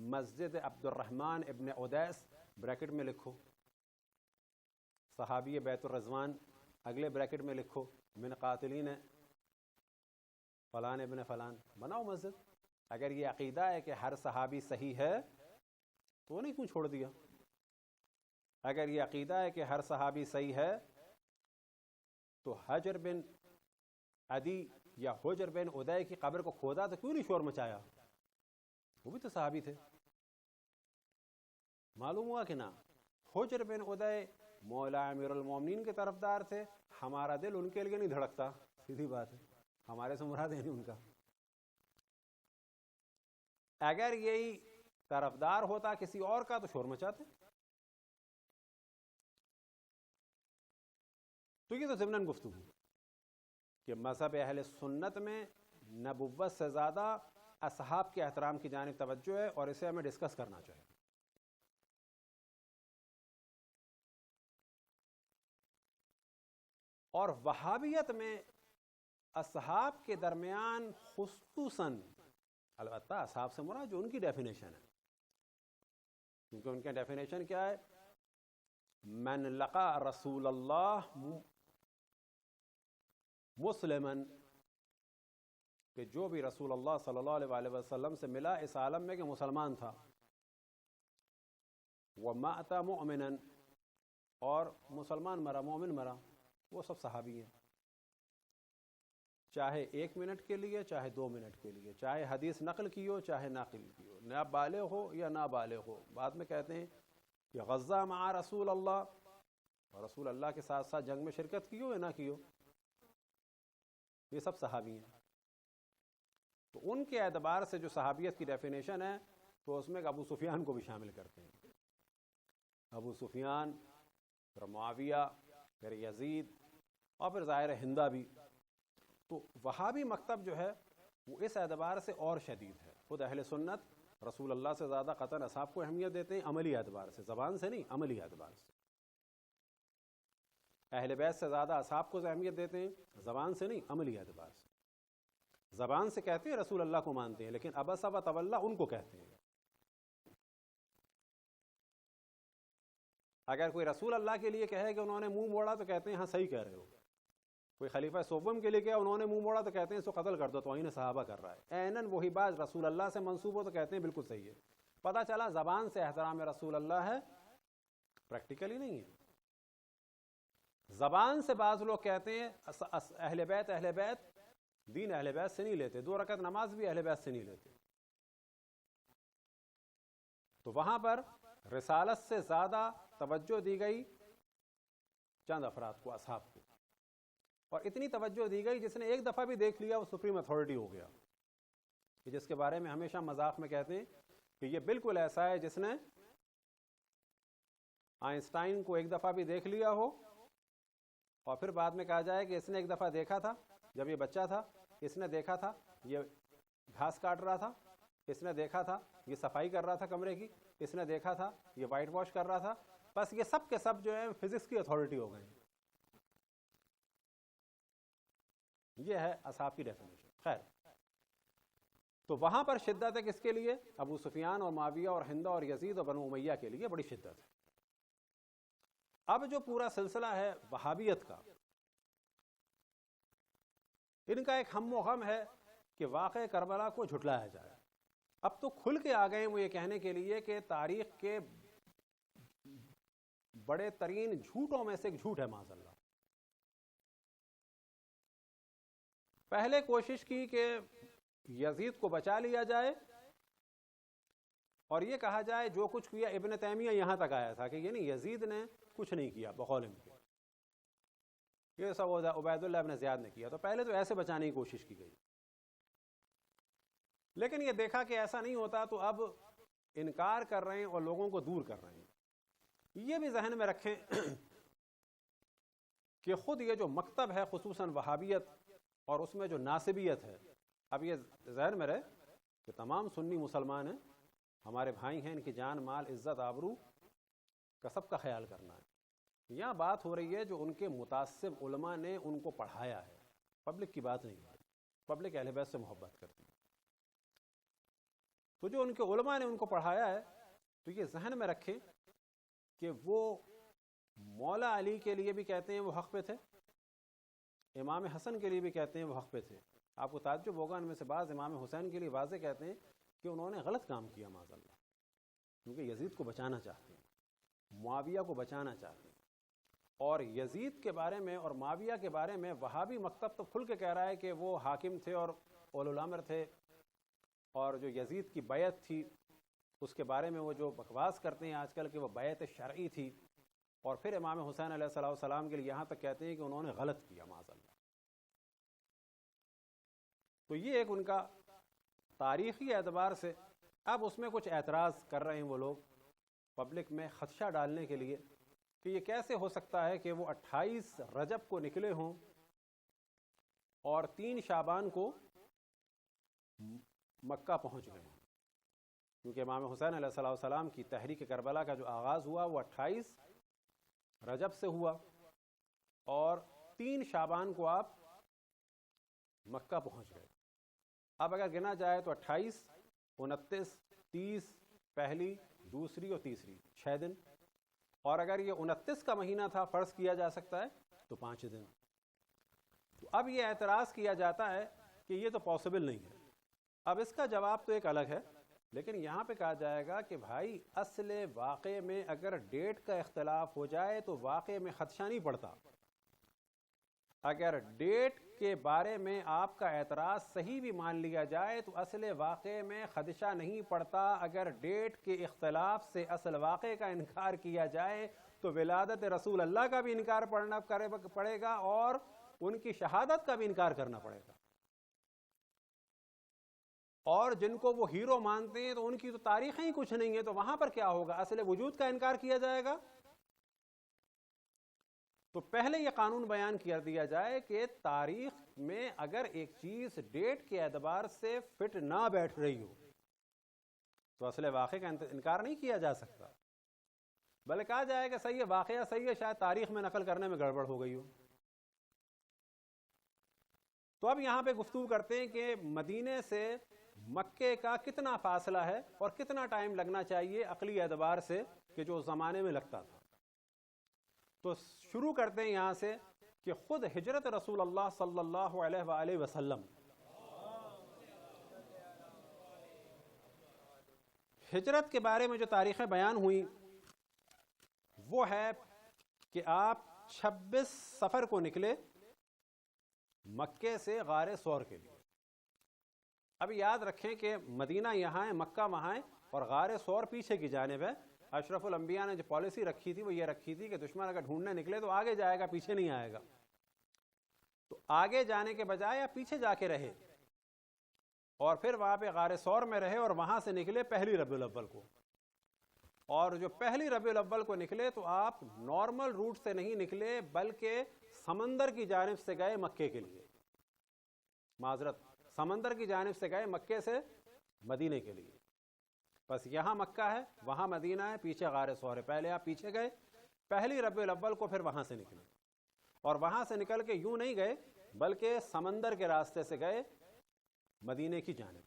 مسجد عبد الرحمن ابن ادیس بریکٹ میں لکھو صحابی بیت الرضوان، اگلے بریکٹ میں لکھو من قاتلین فلان ابن فلان. بناؤ مسجد. اگر یہ عقیدہ ہے کہ ہر صحابی صحیح ہے تو انہیں کیوں چھوڑ دیا؟ اگر یہ عقیدہ ہے کہ ہر صحابی صحیح ہے تو حجر بن عدی یا حجر بن ادے کی قبر کو کھودا تو کیوں نہیں شور مچایا؟ وہ بھی تو صحابی تھے. معلوم ہوا کہ نہ؟ حجر بن ادے مولا امیر المومنین کے طرفدار تھے. ہمارا دل ان کے لیے نہیں دھڑکتا. سیدھی بات ہے، ہمارے سے مراد ہے نہیں ان کا. اگر یہی طرفدار ہوتا کسی اور کا تو شور مچاتے. تو یہ تو ضمناً گفتگو کہ مذہب اہل سنت میں نبوت سے زیادہ اصحاب کے احترام کی جانب توجہ ہے، اور اسے ہمیں ڈسکس کرنا چاہیے. اور وہابیت میں اصحاب کے درمیان خصوصاً، البتہ اصحاب سے مراد جو ان کی ڈیفینیشن ہے، کیونکہ ان کا ڈیفینیشن کیا ہے؟ من لقا رسول اللہ مسلمن، کہ جو بھی رسول اللہ صلی اللہ علیہ وسلم سے ملا اس عالم میں کہ مسلمان تھا، ومات مؤمنا، اور مسلمان مرا، مومن مرا، وہ سب صحابی ہیں. چاہے 1 منٹ کے لیے، چاہے 2 منٹ کے لیے، چاہے حدیث نقل کی ہو چاہے ناقل کی ہو، نہ بالغ ہو یا نہ بالغ ہو. بعد میں کہتے ہیں کہ غزہ مع رسول اللہ، اور رسول اللہ کے ساتھ ساتھ جنگ میں شرکت کی ہو یا نہ کی ہو، یہ سب صحابی ہیں. تو ان کے اعتبار سے جو صحابیت کی ڈیفینیشن ہے تو اس میں ابو سفیان کو بھی شامل کرتے ہیں. ابو سفیان، پھر معاویہ، پھر یزید، اور پھر ظاہر ہندہ بھی. تو وہابی مکتب جو ہے وہ اس اعتبار سے اور شدید ہے. خود اہل سنت رسول اللہ سے زیادہ قطعاً اصحاب کو اہمیت دیتے ہیں عملی اعتبار سے، زبان سے نہیں، عملی اعتبار سے. اہل بیت سے زیادہ اصحاب کو اہمیت دیتے ہیں، زبان سے نہیں، عملی اعتبار سے. زبان سے کہتے ہیں رسول اللہ کو مانتے ہیں، لیکن عبس و تولی ان کو کہتے ہیں. اگر کوئی رسول اللہ کے لیے کہے کہ انہوں نے منہ موڑا تو کہتے ہیں ہاں صحیح کہہ رہے ہو. کوئی خلیفہ سوم کے لیے کہا انہوں نے منہ موڑا تو کہتے ہیں اس کو قتل کر دو، توہین صحابہ کر رہا ہے. عیناً وہی بات رسول اللہ سے منسوب ہو تو کہتے ہیں بالکل صحیح ہے. پتہ چلا زبان سے احترام رسول اللہ ہے، پریکٹیکلی نہیں ہے. زبان سے بعض لوگ کہتے ہیں اہل بیت اہل بیت، دین اہل بیت سے نہیں لیتے، 2 رکعت نماز بھی اہل بیت سے نہیں لیتے. تو وہاں پر رسالت سے زیادہ توجہ دی گئی چند افراد کو، اصحاب کو. اور اتنی توجہ دی گئی جس نے ایک دفعہ بھی دیکھ لیا وہ سپریم اتھارٹی ہو گیا، کہ جس کے بارے میں ہمیشہ مذاق میں کہتے ہیں کہ یہ بالکل ایسا ہے جس نے آئنسٹائن کو ایک دفعہ بھی دیکھ لیا ہو اور پھر بعد میں کہا جائے کہ اس نے ایک دفعہ دیکھا تھا جب یہ بچہ تھا، اس نے دیکھا تھا یہ گھاس کاٹ رہا تھا، اس نے دیکھا تھا یہ صفائی کر رہا تھا کمرے کی، اس نے دیکھا تھا یہ وائٹ واش کر رہا تھا. بس یہ سب کے سب جو ہے فزکس کی اتھارٹی ہو گئی. یہ ہے اصحاب کی ڈیفینیشن. خیر، تو وہاں پر شدت ہے کس کے لیے؟ ابو سفیان اور معاویہ اور ہندہ اور یزید اور بنو امیہ کے لیے بڑی شدت ہے. اب جو پورا سلسلہ ہے وہابیت کا، ان کا ایک ہم و غم ہے کہ واقع کربلا کو جھٹلایا جائے. اب تو کھل کے آ گئے وہ یہ کہنے کے لیے کہ تاریخ کے بڑے ترین جھوٹوں میں سے ایک جھوٹ ہے معاذ اللہ. پہلے کوشش کی کہ یزید کو بچا لیا جائے اور یہ کہا جائے جو کچھ کیا ابن تیمیہ یہاں تک آیا تھا کہ یعنی یزید نے کچھ نہیں کیا بقول ان کے، یہ سب عبید اللہ ابن زیاد نے کیا. تو پہلے تو ایسے بچانے کی کوشش کی گئی، لیکن یہ دیکھا کہ ایسا نہیں ہوتا تو اب انکار کر رہے ہیں اور لوگوں کو دور کر رہے ہیں. یہ بھی ذہن میں رکھیں کہ خود یہ جو مکتب ہے خصوصاً وہابیت اور اس میں جو ناصبیت ہے، اب یہ ذہن میں رہے کہ تمام سنی مسلمان ہیں، ہمارے بھائی ہیں، ان کی جان مال عزت آبرو کا سب کا خیال کرنا ہے. یہاں بات ہو رہی ہے جو ان کے متعصب علماء نے ان کو پڑھایا ہے، پبلک کی بات نہیں ہے. پبلک اہل بیت سے محبت کرتی ہے، تو جو ان کے علماء نے ان کو پڑھایا ہے تو یہ ذہن میں رکھیں کہ وہ مولا علی کے لیے بھی کہتے ہیں وہ حق پہ تھے، امام حسن کے لیے بھی کہتے ہیں وہ حق پہ تھے. آپ کو تعجب ہوگا ان میں سے بعض امام حسین کے لیے واضح کہتے ہیں کہ انہوں نے غلط کام کیا معاذ اللہ، کیونکہ یزید کو بچانا چاہتے ہیں، معاویہ کو بچانا چاہتے ہیں. اور یزید کے بارے میں اور معاویہ کے بارے میں وہابی مکتب تو کھل کے کہہ رہا ہے کہ وہ حاکم تھے اور اولو الامر تھے، اور جو یزید کی بیعت تھی اس کے بارے میں وہ جو بکواس کرتے ہیں آج کل کہ وہ بیعت شرعی تھی. اور پھر امام حسین علیہ السلام کے لیے یہاں تک کہتے ہیں کہ انہوں نے غلط کیا معاذ اللہ. تو یہ ایک ان کا تاریخی اعتبار سے. اب اس میں کچھ اعتراض کر رہے ہیں وہ لوگ پبلک میں خدشہ ڈالنے کے لیے کہ یہ کیسے ہو سکتا ہے کہ وہ 28 رجب کو نکلے ہوں اور 3 شعبان کو مکہ پہنچ گئے ہیں، کیونکہ امام حسین علیہ السلام کی تحریک کربلا کا جو آغاز ہوا وہ 28 رجب سے ہوا اور 3 شعبان کو آپ مکہ پہنچ گئے. اب اگر گنا جائے تو 28 29 30 پہلی دوسری اور تیسری 6 دن، اور اگر یہ 29 کا مہینہ تھا فرض کیا جا سکتا ہے تو 5 دن. تو اب یہ اعتراض کیا جاتا ہے کہ یہ تو پاسبل نہیں ہے. اب اس کا جواب تو ایک الگ ہے، لیکن یہاں پہ کہا جائے گا کہ بھائی اصل واقعے میں اگر ڈیٹ کا اختلاف ہو جائے تو واقعے میں خدشہ نہیں پڑتا. اگر ڈیٹ کے بارے میں آپ کا اعتراض صحیح بھی مان لیا جائے تو اصل واقعے میں خدشہ نہیں پڑتا. اگر ڈیٹ کے اختلاف سے اصل واقعے کا انکار کیا جائے تو ولادت رسول اللہ کا بھی انکار پڑے گا اور ان کی شہادت کا بھی انکار کرنا پڑے گا. اور جن کو وہ ہیرو مانتے ہیں تو ان کی تو تاریخیں ہی کچھ نہیں ہے، تو وہاں پر کیا ہوگا؟ اصل وجود کا انکار کیا جائے گا. تو پہلے یہ قانون بیان کر دیا جائے کہ تاریخ میں اگر ایک چیز ڈیٹ کے اعتبار سے فٹ نہ بیٹھ رہی ہو، تو اصل واقعے کا انکار نہیں کیا جا سکتا، بلکہ کہا جائے کہ صحیح ہے، واقعہ صحیح ہے، شاید تاریخ میں نقل کرنے میں گڑبڑ ہو گئی ہو۔ تو اب یہاں پہ گفتگو کرتے ہیں کہ مدینے سے مکے کا کتنا فاصلہ ہے اور کتنا ٹائم لگنا چاہیے عقلی اعتبار سے کہ جو اس زمانے میں لگتا تھا۔ تو شروع کرتے ہیں یہاں سے کہ خود ہجرت رسول اللہ صلی اللہ علیہ وآلہ وسلم، ہجرت کے بارے میں جو تاریخیں بیان ہوئی وہ ہے کہ آپ 26 سفر کو نکلے مکے سے غار ثور کے لیے۔ اب یاد رکھیں کہ مدینہ یہاں ہے، مکہ وہاں ہے، اور غار ثور پیچھے کی جانب ہے۔ اشرف الانبیاء نے جو پالیسی رکھی تھی وہ یہ رکھی تھی کہ دشمن اگر ڈھونڈنے نکلے تو آگے جائے گا، پیچھے نہیں آئے گا۔ تو آگے جانے کے بجائے آپ پیچھے جا کے رہے اور پھر وہاں پہ غار ثور میں رہے، اور وہاں سے نکلے پہلی ربیع الاول کو۔ اور جو پہلی ربیع الاول کو نکلے تو آپ نارمل روٹ سے نہیں نکلے بلکہ سمندر کی جانب سے گئے مکے کے لیے، معذرت، سمندر کی جانب سے گئے مکے سے مدینے کے لیے۔ بس یہاں مکہ ہے، وہاں مدینہ ہے، پیچھے غار ثور ہے۔ پہلے آپ پیچھے گئے پہلی ربیع الاول کو، پھر وہاں سے نکلے، اور وہاں سے نکل کے یوں نہیں گئے بلکہ سمندر کے راستے سے گئے مدینے کی جانب۔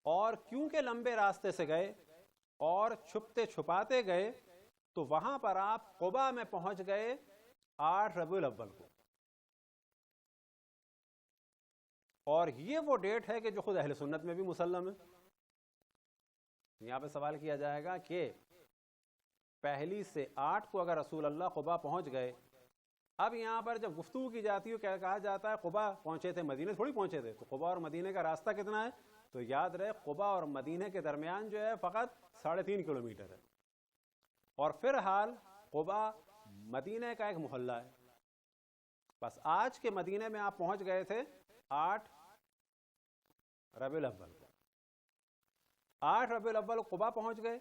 اور کیونکہ لمبے راستے سے گئے اور چھپتے چھپاتے گئے تو وہاں پر آپ قباء میں پہنچ گئے 8 ربیع الاول کو۔ اور یہ وہ ڈیٹ ہے کہ جو خود اہل سنت میں بھی مسلم ہے۔ یہاں پہ سوال کیا جائے گا کہ پہلی سے 8 کو اگر رسول اللہ قباء پہنچ گئے، اب یہاں پر جب گفتگو کی جاتی ہے کیا کہا جاتا ہے قباء پہنچے تھے، مدینے تھوڑی پہنچے تھے، تو قباء اور مدینے کا راستہ کتنا ہے؟ تو یاد رہے قباء اور مدینے کے درمیان جو ہے فقط 3.5 کلومیٹر ہے، اور فی الحال قباء مدینے کا ایک محلہ ہے۔ بس آج کے مدینے میں آپ پہنچ گئے تھے 8 ربیع الاول کو۔ 8 ربیع الاول قباء پہنچ گئے،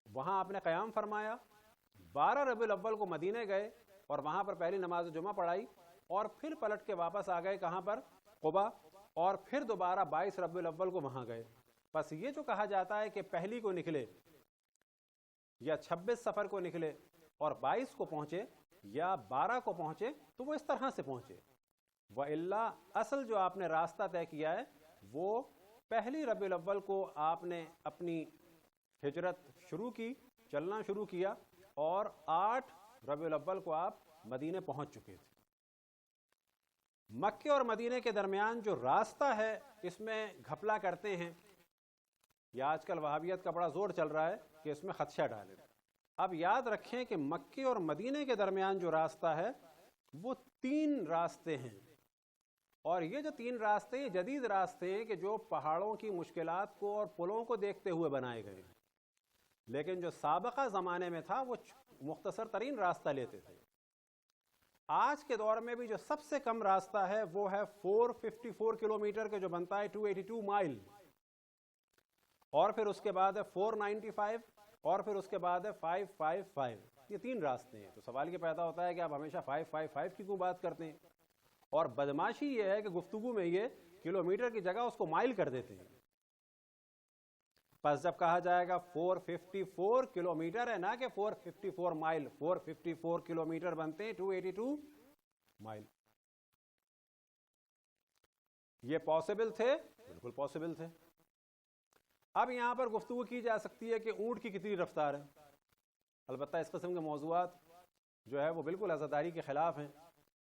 وہاں آپ نے قیام فرمایا۔ 12 ربیع الاول کو مدینے گئے اور وہاں پر پہلی نماز جمعہ پڑھائی، اور پھر پلٹ کے واپس آ گئے کہاں پر؟ قباء، اور پھر دوبارہ 22 ربیع الاول کو وہاں گئے۔ بس یہ جو کہا جاتا ہے کہ پہلی کو نکلے یا 26 سفر کو نکلے اور 22 کو پہنچے یا 12 کو پہنچے تو وہ اس طرح سے پہنچے، وَإِلَّا اصل جو آپ نے راستہ طے کیا ہے وہ پہلی ربیع الاول کو آپ نے اپنی ہجرت شروع کی، چلنا شروع کیا، اور 8 ربیع الاول کو آپ مدینے پہنچ چکے تھے۔ مکے اور مدینے کے درمیان جو راستہ ہے اس میں گھپلا کرتے ہیں، یا آج کل وہابیت کا بڑا زور چل رہا ہے کہ اس میں خدشہ ڈالیں۔ اب یاد رکھیں کہ مکے اور مدینے کے درمیان جو راستہ ہے وہ 3 راستے ہیں، اور یہ جو 3 راستے ہیں جدید راستے ہیں کہ جو پہاڑوں کی مشکلات کو اور پلوں کو دیکھتے ہوئے بنائے گئے ہیں، لیکن جو سابقہ زمانے میں تھا وہ مختصر ترین راستہ لیتے تھے۔ آج کے دور میں بھی جو سب سے کم راستہ ہے وہ ہے 454 کلومیٹر کے جو بنتا ہے 282 مائل، اور پھر اس کے بعد ہے 495، اور پھر اس کے بعد ہے 555۔ یہ 3 راستے ہیں۔ تو سوال یہ پیدا ہوتا ہے کہ آپ ہمیشہ 555 کی کیوں بات کرتے ہیں؟ اور بدماشی یہ ہے کہ گفتگو میں یہ کلومیٹر کی جگہ اس کو مائل کر دیتے ہیں۔ پس جب کہا جائے گا 454 کلومیٹر ہے، نہ کہ 454 مائل، 454 کلومیٹر بنتے ہیں 282 مائل۔ یہ پاسبل تھے؟ بالکل پاسبل تھے۔ اب یہاں پر گفتگو کی جا سکتی ہے کہ اونٹ کی کتنی رفتار ہے۔ البتہ اس قسم کے موضوعات جو ہے وہ بالکل عزاداری کے خلاف ہیں،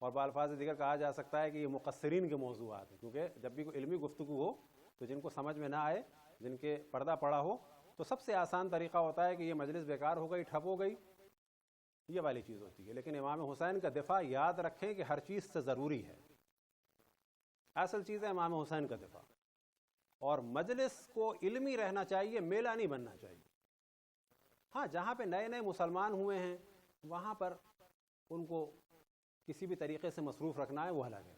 اور بالفاظ دیگر کہا جا سکتا ہے کہ یہ مقصرین کے موضوعات ہیں، کیونکہ جب بھی کوئی علمی گفتگو ہو تو جن کو سمجھ میں نہ آئے، جن کے پردہ پڑا ہو، تو سب سے آسان طریقہ ہوتا ہے کہ یہ مجلس بیکار ہو گئی، ٹھپ ہو گئی، یہ والی چیز ہوتی ہے۔ لیکن امام حسین کا دفاع یاد رکھیں کہ ہر چیز سے ضروری ہے، اصل چیز ہے امام حسین کا دفاع، اور مجلس کو علمی رہنا چاہیے، میلہ نہیں بننا چاہیے۔ ہاں جہاں پہ نئے نئے مسلمان ہوئے ہیں وہاں پر ان کو کسی بھی طریقے سے مصروف رکھنا ہے وہ الگ ہے،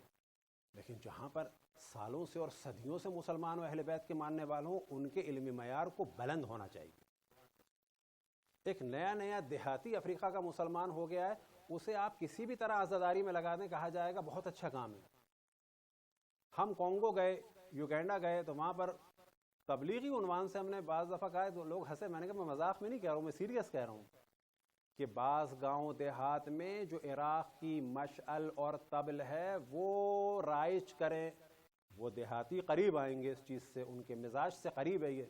لیکن جہاں پر سالوں سے اور صدیوں سے مسلمان و اہل بیت کے ماننے والوں ان کے علمی معیار کو بلند ہونا چاہیے۔ ایک نیا دیہاتی افریقہ کا مسلمان ہو گیا ہے، اسے آپ کسی بھی طرح عزاداری میں لگا دیں، کہا جائے گا بہت اچھا کام ہے۔ ہم کانگو گئے، یوگینڈا گئے تو وہاں پر تبلیغی عنوان سے ہم نے بعض دفعہ کہا ہے تو لوگ ہنسے. میں نے کہا میں مذاق میں نہیں کہہ رہا ہوں, میں سیریس کہہ رہا ہوں کہ بعض گاؤں دیہات میں جو عراق کی مشعل اور طبل ہے وہ رائج کریں, وہ دیہاتی قریب آئیں گے اس چیز سے, ان کے مزاج سے قریب ہے یہ.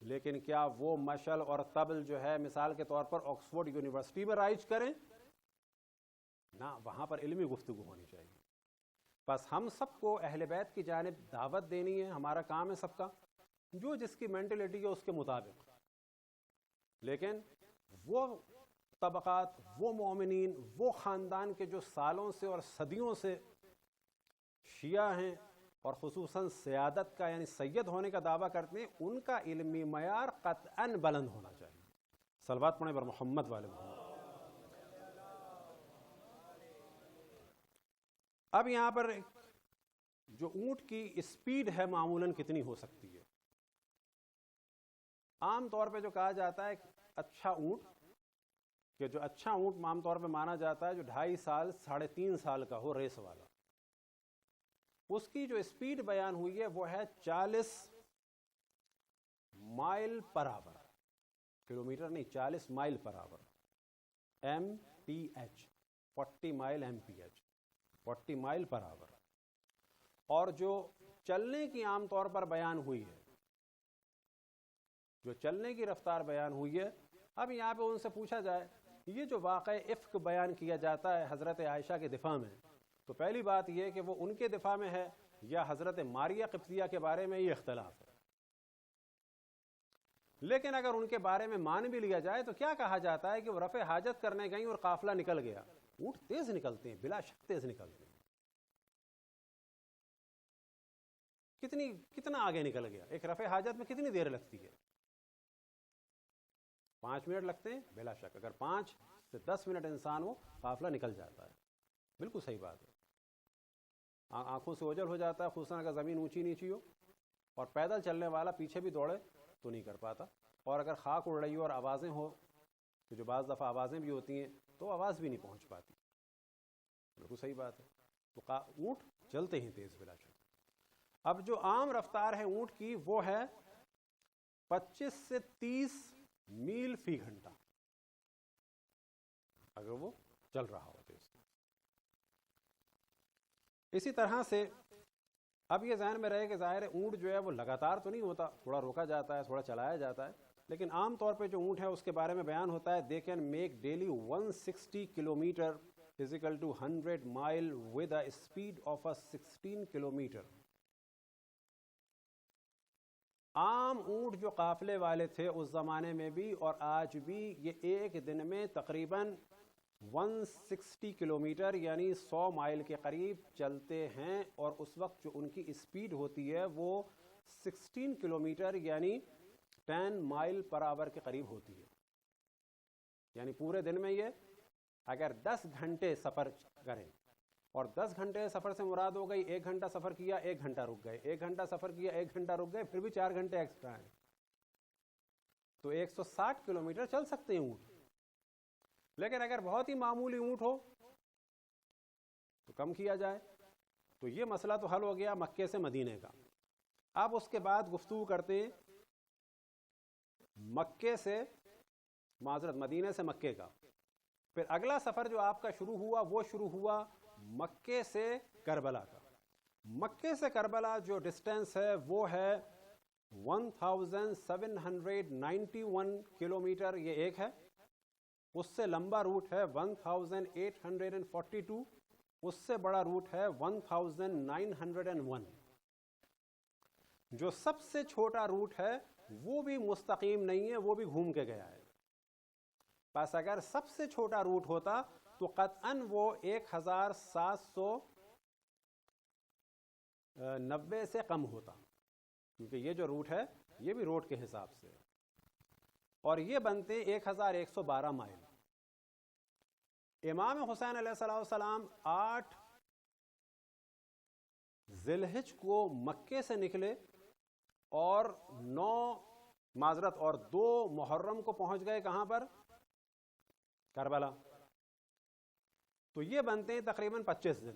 لیکن کیا وہ مشعل اور طبل جو ہے مثال کے طور پر آکسفورڈ یونیورسٹی میں رائج کریں؟ نہ, وہاں پر علمی گفتگو ہونی چاہیے. بس ہم سب کو اہل بیت کی جانب دعوت دینی ہے, ہمارا کام ہے سب کا, جو جس کی مینٹلٹی ہے اس کے مطابق. لیکن وہ طبقات, وہ مومنین, وہ خاندان کے جو سالوں سے اور صدیوں سے شیعہ ہیں اور خصوصاً سیادت کا یعنی سید ہونے کا دعویٰ کرتے ہیں, ان کا علمی معیار قطعاً بلند ہونا چاہیے. صلوات پڑھیں بر محمد والے محمد. اب یہاں پر جو اونٹ کی اسپیڈ ہے معمولاً کتنی ہو سکتی ہے؟ عام طور پہ جو کہا جاتا ہے اچھا اونٹ, کہ جو اچھا اونٹ عام طور پہ مانا جاتا ہے جو 2.5 سال 3.5 سال کا ہو, ریس والا, اس کی جو اسپیڈ بیان ہوئی ہے وہ ہے 40 مائل پر آور. کلومیٹر نہیں, 40 مائل پر آور, MPH, 40 مائل MPH, 40 مائل پر آور. اور جو چلنے کی عام طور پر بیان ہوئی ہے, جو چلنے کی رفتار بیان ہوئی ہے, اب یہاں پہ ان سے پوچھا جائے یہ جو واقعہ افک بیان کیا جاتا ہے حضرت عائشہ کے دفاع میں, تو پہلی بات یہ کہ وہ ان کے دفاع میں ہے یا حضرت ماریہ قبطیہ کے بارے میں, یہ اختلاف ہے. لیکن اگر ان کے بارے میں مان بھی لیا جائے تو کیا کہا جاتا ہے کہ وہ رفع حاجت کرنے گئیں اور قافلہ نکل گیا. اونٹ تیز نکلتے ہیں, بلا شک تیز نکلتے ہیں. کتنا آگے نکل گیا؟ ایک رفع حاجت میں کتنی دیر لگتی ہے؟ 5 منٹ لگتے ہیں بلا شک. اگر 5 سے 10 منٹ انسان ہو قافلہ نکل جاتا ہے. بالکل صحیح بات ہے. آنکھوں سے اوجھل ہو جاتا ہے, خصوصاً اگر زمین اونچی نیچی ہو, اور پیدل چلنے والا پیچھے بھی دوڑے تو نہیں کر پاتا. اور اگر خاک اڑ رہی ہو اور آوازیں ہو, تو جو بعض دفعہ آوازیں بھی ہوتی ہیں تو آواز بھی نہیں پہنچ پاتی. بالکل صحیح بات ہے. تو اونٹ چلتے ہیں تیز بلا شک. اب جو عام رفتار ہے اونٹ کی وہ ہے 25 سے 30 میل فی گھنٹہ, اگر وہ چل رہا ہو تیز. اسی طرح سے اب یہ ذہن میں رہے کہ ظاہر ہے اونٹ جو ہے وہ لگاتار تو نہیں ہوتا, تھوڑا روکا جاتا ہے, تھوڑا چلایا جاتا ہے. لیکن عام طور پہ جو اونٹ ہے اس کے بارے میں بیان ہوتا ہے they can make daily 160 kilometer is equal to 100 mile with a speed of a 16 kilometer. عام اونٹ جو قافلے والے تھے اس زمانے میں بھی اور آج بھی, یہ ایک دن میں تقریباً 160 کلومیٹر یعنی 100 مائل کے قریب چلتے ہیں. اور اس وقت جو ان کی اسپیڈ ہوتی ہے وہ 16 کلومیٹر یعنی 10 مائل پر آور کے قریب ہوتی ہے. یعنی پورے دن میں یہ اگر 10 گھنٹے سفر کریں, اور 10 گھنٹے سفر سے مراد ہو گئی 1 گھنٹہ سفر کیا 1 گھنٹہ رک گئے, 1 گھنٹہ سفر کیا 1 گھنٹہ رک گئے, پھر بھی 4 گھنٹے ایکسٹرا ہیں, تو 160 کلومیٹر چل سکتے ہیں اونٹ. لیکن اگر بہت ہی معمولی اونٹ ہو تو کم کیا جائے. تو یہ مسئلہ تو حل ہو گیا مکے سے مدینے کا. اب اس کے بعد گفتگو کرتے ہیں مکے سے معذرت مدینے سے مکے کا. پھر اگلا سفر جو آپ کا شروع ہوا وہ شروع ہوا مکے سے کربلا کا. مکے سے کربلا جو ڈسٹینس ہے وہ ہے 1791 کلومیٹر, یہ ایک ہے. اس سے لمبا روٹ ہے 1842, اس سے بڑا روٹ ہے 1901. جو سب سے چھوٹا روٹ ہے وہ بھی مستقیم نہیں ہے, وہ بھی گھوم کے گیا ہے. بس اگر سب سے چھوٹا روٹ ہوتا تو قطعاً وہ 1790 سے کم ہوتا, کیونکہ یہ جو روٹ ہے یہ بھی روٹ کے حساب سے, اور یہ بنتے 1112 مائل. امام حسین علیہ السلام 8 ذی الحجہ کو مکے سے نکلے اور 2 محرم کو پہنچ گئے کہاں پر؟ کربلا. تو یہ بنتے ہیں تقریباً 25 دن.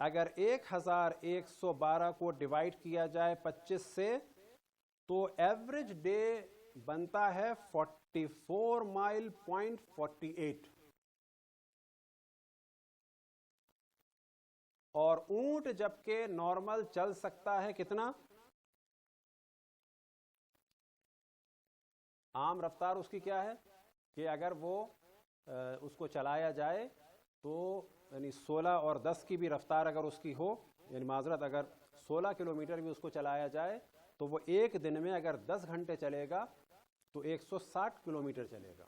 اگر 1112 کو ڈیوائڈ کیا جائے 25 سے تو ایوریج ڈے بنتا ہے 44 مائل .48. اور اونٹ جبکہ نارمل چل سکتا ہے کتنا؟ عام رفتار اس کی کیا ہے کہ اگر وہ اس کو چلایا جائے تو یعنی 16 اور 10 کی بھی رفتار اگر اس کی ہو، یعنی معذرت اگر 16 کلومیٹر بھی اس کو چلایا جائے تو وہ ایک دن میں اگر 10 گھنٹے چلے گا تو 160 کلومیٹر چلے گا.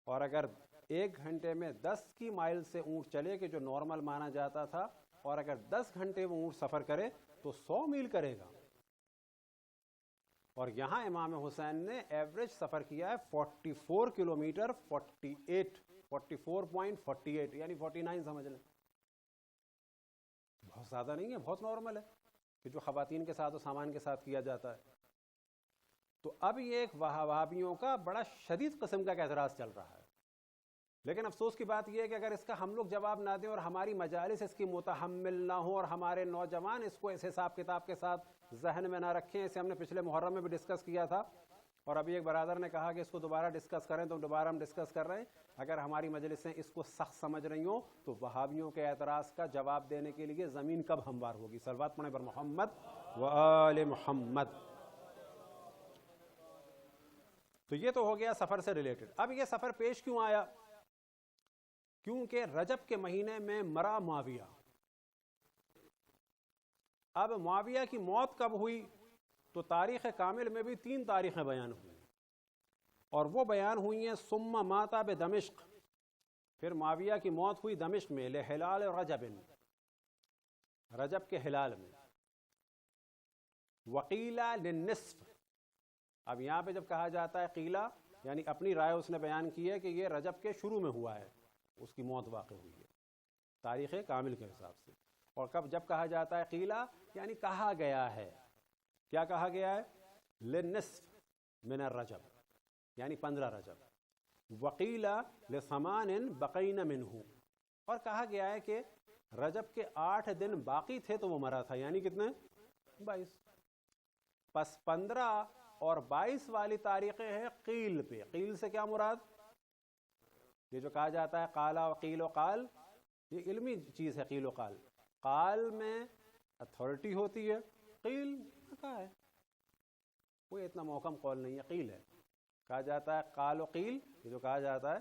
اور اگر ایک گھنٹے میں 10 کی مائل سے اونٹ چلے کہ جو نارمل مانا جاتا تھا، اور اگر 10 گھنٹے وہ اونٹ سفر کرے تو 100 میل کرے گا. اور یہاں امام حسین نے ایوریج سفر کیا ہے 44 کلومیٹر 44.48 یعنی 49 سمجھ لیں. بہت زیادہ نہیں ہے، بہت نارمل ہے کہ جو خواتین کے ساتھ و سامان کے ساتھ کیا جاتا ہے. تو اب یہ ایک وہابیوں کا بڑا شدید قسم کا اعتراض چل رہا ہے. لیکن افسوس کی بات یہ ہے کہ اگر اس کا ہم لوگ جواب نہ دیں اور ہماری مجالس اس کی متحمل نہ ہوں اور ہمارے نوجوان اس کو اس حساب کتاب کے ساتھ ذہن میں نہ رکھیں. اسے ہم نے پچھلے محرم میں بھی ڈسکس کیا تھا اور ابھی ایک برادر نے کہا کہ اس کو دوبارہ ڈسکس کریں، تو دوبارہ ہم ڈسکس کر رہے ہیں. اگر ہماری مجلسیں اس کو سخت سمجھ رہی ہوں تو وہابیوں کے اعتراض کا جواب دینے کے لیے زمین کب ہموار ہوگی؟ صلوات پڑھیں بر محمد و آل محمد. تو یہ تو ہو گیا سفر سے ریلیٹڈ. اب یہ سفر پیش کیوں آیا؟ کیونکہ رجب کے مہینے میں مرا معاویہ. اب معاویہ کی موت کب ہوئی؟ تو تاریخ کامل میں بھی 3 تاریخیں بیان ہوئی اور وہ بیان ہوئی ہیں ثم مات بدمشق. پھر معاویہ کی موت ہوئی دمشق میں لہلال رجب، رجب کے ہلال میں. وقیلا للنصف. اب یہاں پہ جب کہا جاتا ہے قیلا یعنی اپنی رائے اس نے بیان کی ہے کہ یہ رجب کے شروع میں ہوا ہے، اس کی موت واقع ہوئی ہے تاریخ کامل کے حساب سے. اور جب کہا جاتا ہے قیلا یعنی کہا گیا ہے. کیا کہا گیا ہے؟ للنصف من الرجب یعنی 15 رجب. وقیلا لثمان بقین منہ. اور کہا گیا ہے کہ رجب کے 8 دن باقی تھے تو وہ مرا تھا، یعنی کتنے؟ 22. پس 15 اور 22 والی تاریخیں ہیں قیل پہ. قیل سے کیا مراد؟ یہ جو کہا جاتا ہے قالا وقیل و قال، یہ علمی چیز ہے. قیل و قال، قال میں اتھارٹی ہوتی ہے، قیل کہا ہے کوئی اتنا محکم قول نہیں ہے، قیل ہے. کہا جاتا ہے قال و قیل، یہ جو کہا جاتا ہے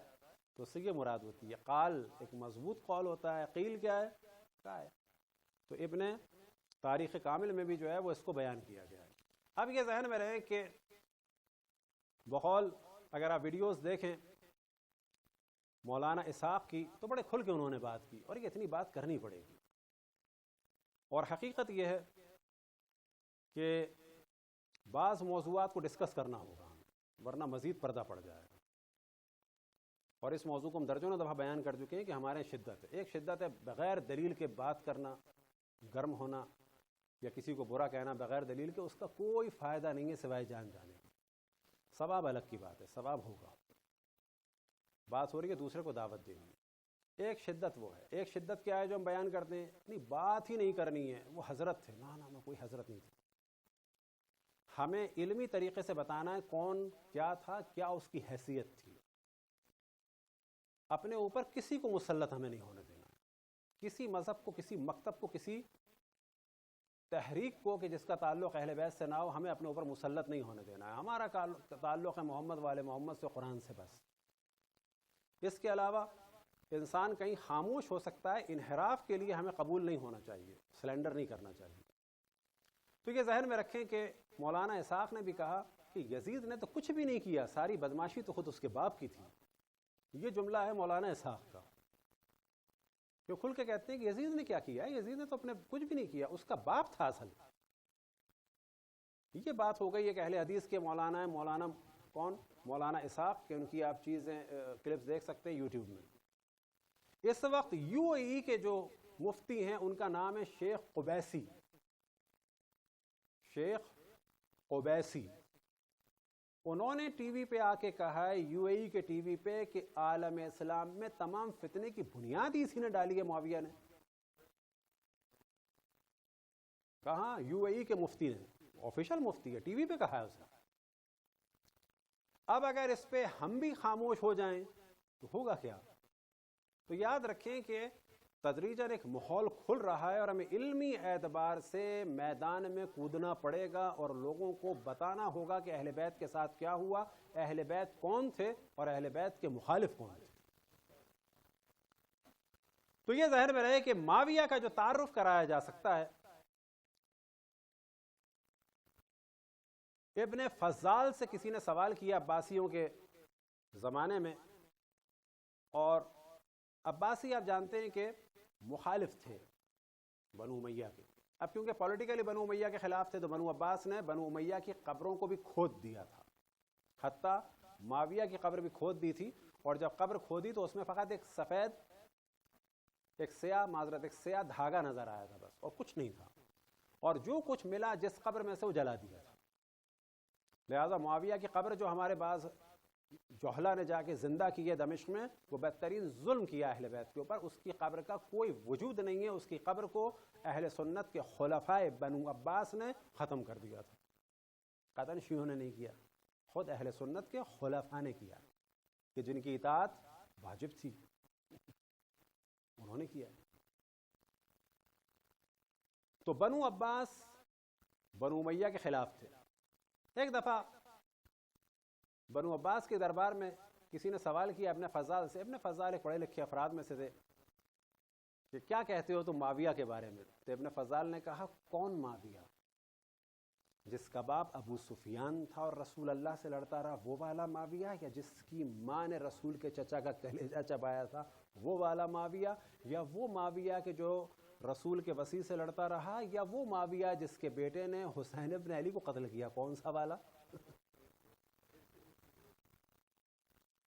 تو اس سے یہ مراد ہوتی ہے. قال ایک مضبوط قول ہوتا ہے، قیل کیا ہے؟ کہا ہے. تو ابن تاریخ کامل میں بھی جو ہے وہ اس کو بیان کیا گیا ہے. اب یہ ذہن میں رہے کہ بقول اگر آپ ویڈیوز دیکھیں مولانا اسحاق کی تو بڑے کھل کے انہوں نے بات کی، اور یہ اتنی بات کرنی پڑے گی. اور حقیقت یہ ہے کہ بعض موضوعات کو ڈسکس کرنا ہوگا ورنہ مزید پردہ پڑ جائے گا. اور اس موضوع کو ہم درجنوں دفعہ بیان کر چکے ہیں کہ ہمارے شدت ہے. ایک شدت ہے بغیر دلیل کے بات کرنا، گرم ہونا یا کسی کو برا کہنا بغیر دلیل کے، اس کا کوئی فائدہ نہیں ہے سوائے جان جانے کا. ثواب الگ کی بات ہے، ثواب ہوگا. بات ہو رہی ہے دوسرے کو دعوت دینی. ایک شدت وہ ہے. ایک شدت کیا ہے جو ہم بیان کرتے ہیں؟ نہیں بات ہی نہیں کرنی ہے، وہ حضرت تھے. نہ کوئی حضرت نہیں تھی. ہمیں علمی طریقے سے بتانا ہے کون کیا تھا، کیا اس کی حیثیت تھی. اپنے اوپر کسی کو مسلط ہمیں نہیں ہونے دینا. کسی مذہب کو، کسی مکتب کو، کسی تحریک کو کہ جس کا تعلق اہل بیت سے نہ ہو، ہمیں اپنے اوپر مسلط نہیں ہونے دینا ہے. ہمارا تعلق ہے محمد والے محمد سے، قرآن سے بس. اس کے علاوہ انسان کہیں خاموش ہو سکتا ہے. انحراف کے لیے ہمیں قبول نہیں ہونا چاہیے، سلینڈر نہیں کرنا چاہیے. تو یہ ذہن میں رکھیں کہ مولانا اسحاق نے بھی کہا کہ یزید نے تو کچھ بھی نہیں کیا، ساری بدماشی تو خود اس کے باپ کی تھی. یہ جملہ ہے مولانا اسحاق کا، جو کھل کے کہتے ہیں کہ یزید نے کیا کیا ہے، یزید نے تو اپنے کچھ بھی نہیں کیا، اس کا باپ تھا اصل. یہ بات ہو گئی ہے کہ اہل حدیث کے مولانا ہے. مولانا کون؟ مولانا اسحاق، کہ ان کی آپ چیزیں کلپس دیکھ سکتے ہیں یوٹیوب میں. اس وقت یو اے ای کے جو مفتی ہیں ان کا نام ہے شیخ قبیسی. شیخ قبیسی. انہوں نے ٹی وی پہ آ کے کہا ہے، یو اے ای کے ٹی وی پہ، کہ عالم اسلام میں تمام فتنے کی بنیاد اسی نے ڈالی ہے، معاویہ نے. کہاں؟ UAE کے مفتی نے، آفیشل مفتی ہے، ٹی وی پہ کہا ہے اس نے. اب اگر اس پہ ہم بھی خاموش ہو جائیں تو ہوگا کیا؟ تو یاد رکھیں کہ تدریجاً ایک ماحول کھل رہا ہے اور ہمیں علمی اعتبار سے میدان میں کودنا پڑے گا اور لوگوں کو بتانا ہوگا کہ اہل بیت کے ساتھ کیا ہوا، اہل بیت کون تھے اور اہل بیت کے مخالف کون تھے. تو یہ ذہن میں رہے کہ معاویہ کا جو تعارف کرایا جا سکتا ہے، ابن فضال سے کسی نے سوال کیا عباسیوں کے زمانے میں، اور عباسی آپ جانتے ہیں کہ مخالف تھے بنو امیہ کے. اب کیونکہ پولیٹیکلی بنو امیہ کے خلاف تھے تو بنو عباس نے بنو امیہ کی قبروں کو بھی کھود دیا تھا، حتیٰ معاویہ کی قبر بھی کھود دی تھی. اور جب قبر کھودی تو اس میں فقط ایک سفید ایک سیاہ دھاگا نظر آیا تھا بس، اور کچھ نہیں تھا. اور جو کچھ ملا جس قبر میں سے وہ جلا دیا تھا. لہذا معاویہ کی قبر جو ہمارے بعض جوہلا نے جا کے زندہ کی ہے دمشق میں، وہ بدترین ظلم کیا اہل بیت کے اوپر. اس کی قبر کا کوئی وجود نہیں ہے. اس کی قبر کو اہل سنت کے خلفائے بنو عباس نے ختم کر دیا تھا. قطعاً شیعوں نے نہیں کیا، خود اہل سنت کے خلفاء نے کیا کہ جن کی اطاعت واجب تھی، انہوں نے کیا. تو بنو عباس بنو امیہ کے خلاف تھے. ایک دفعہ بنو عباس کے دربار میں کسی نے سوال کیا ابن فضال سے. ابن فضال ایک پڑھے لکھے افراد میں سے تھے کہ کیا کہتے ہو تم معاویہ کے بارے میں؟ تو ابن فضال نے کہا کون معاویہ؟ جس کا باپ ابو سفیان تھا اور رسول اللہ سے لڑتا رہا وہ والا معاویہ، یا جس کی ماں نے رسول کے چچا کا کلیجہ چبایا تھا وہ والا معاویہ، یا وہ معاویہ کہ جو رسول کے وصی سے لڑتا رہا، یا وہ معاویہ جس کے بیٹے نے حسین ابن علی کو قتل کیا؟ کون سا والا؟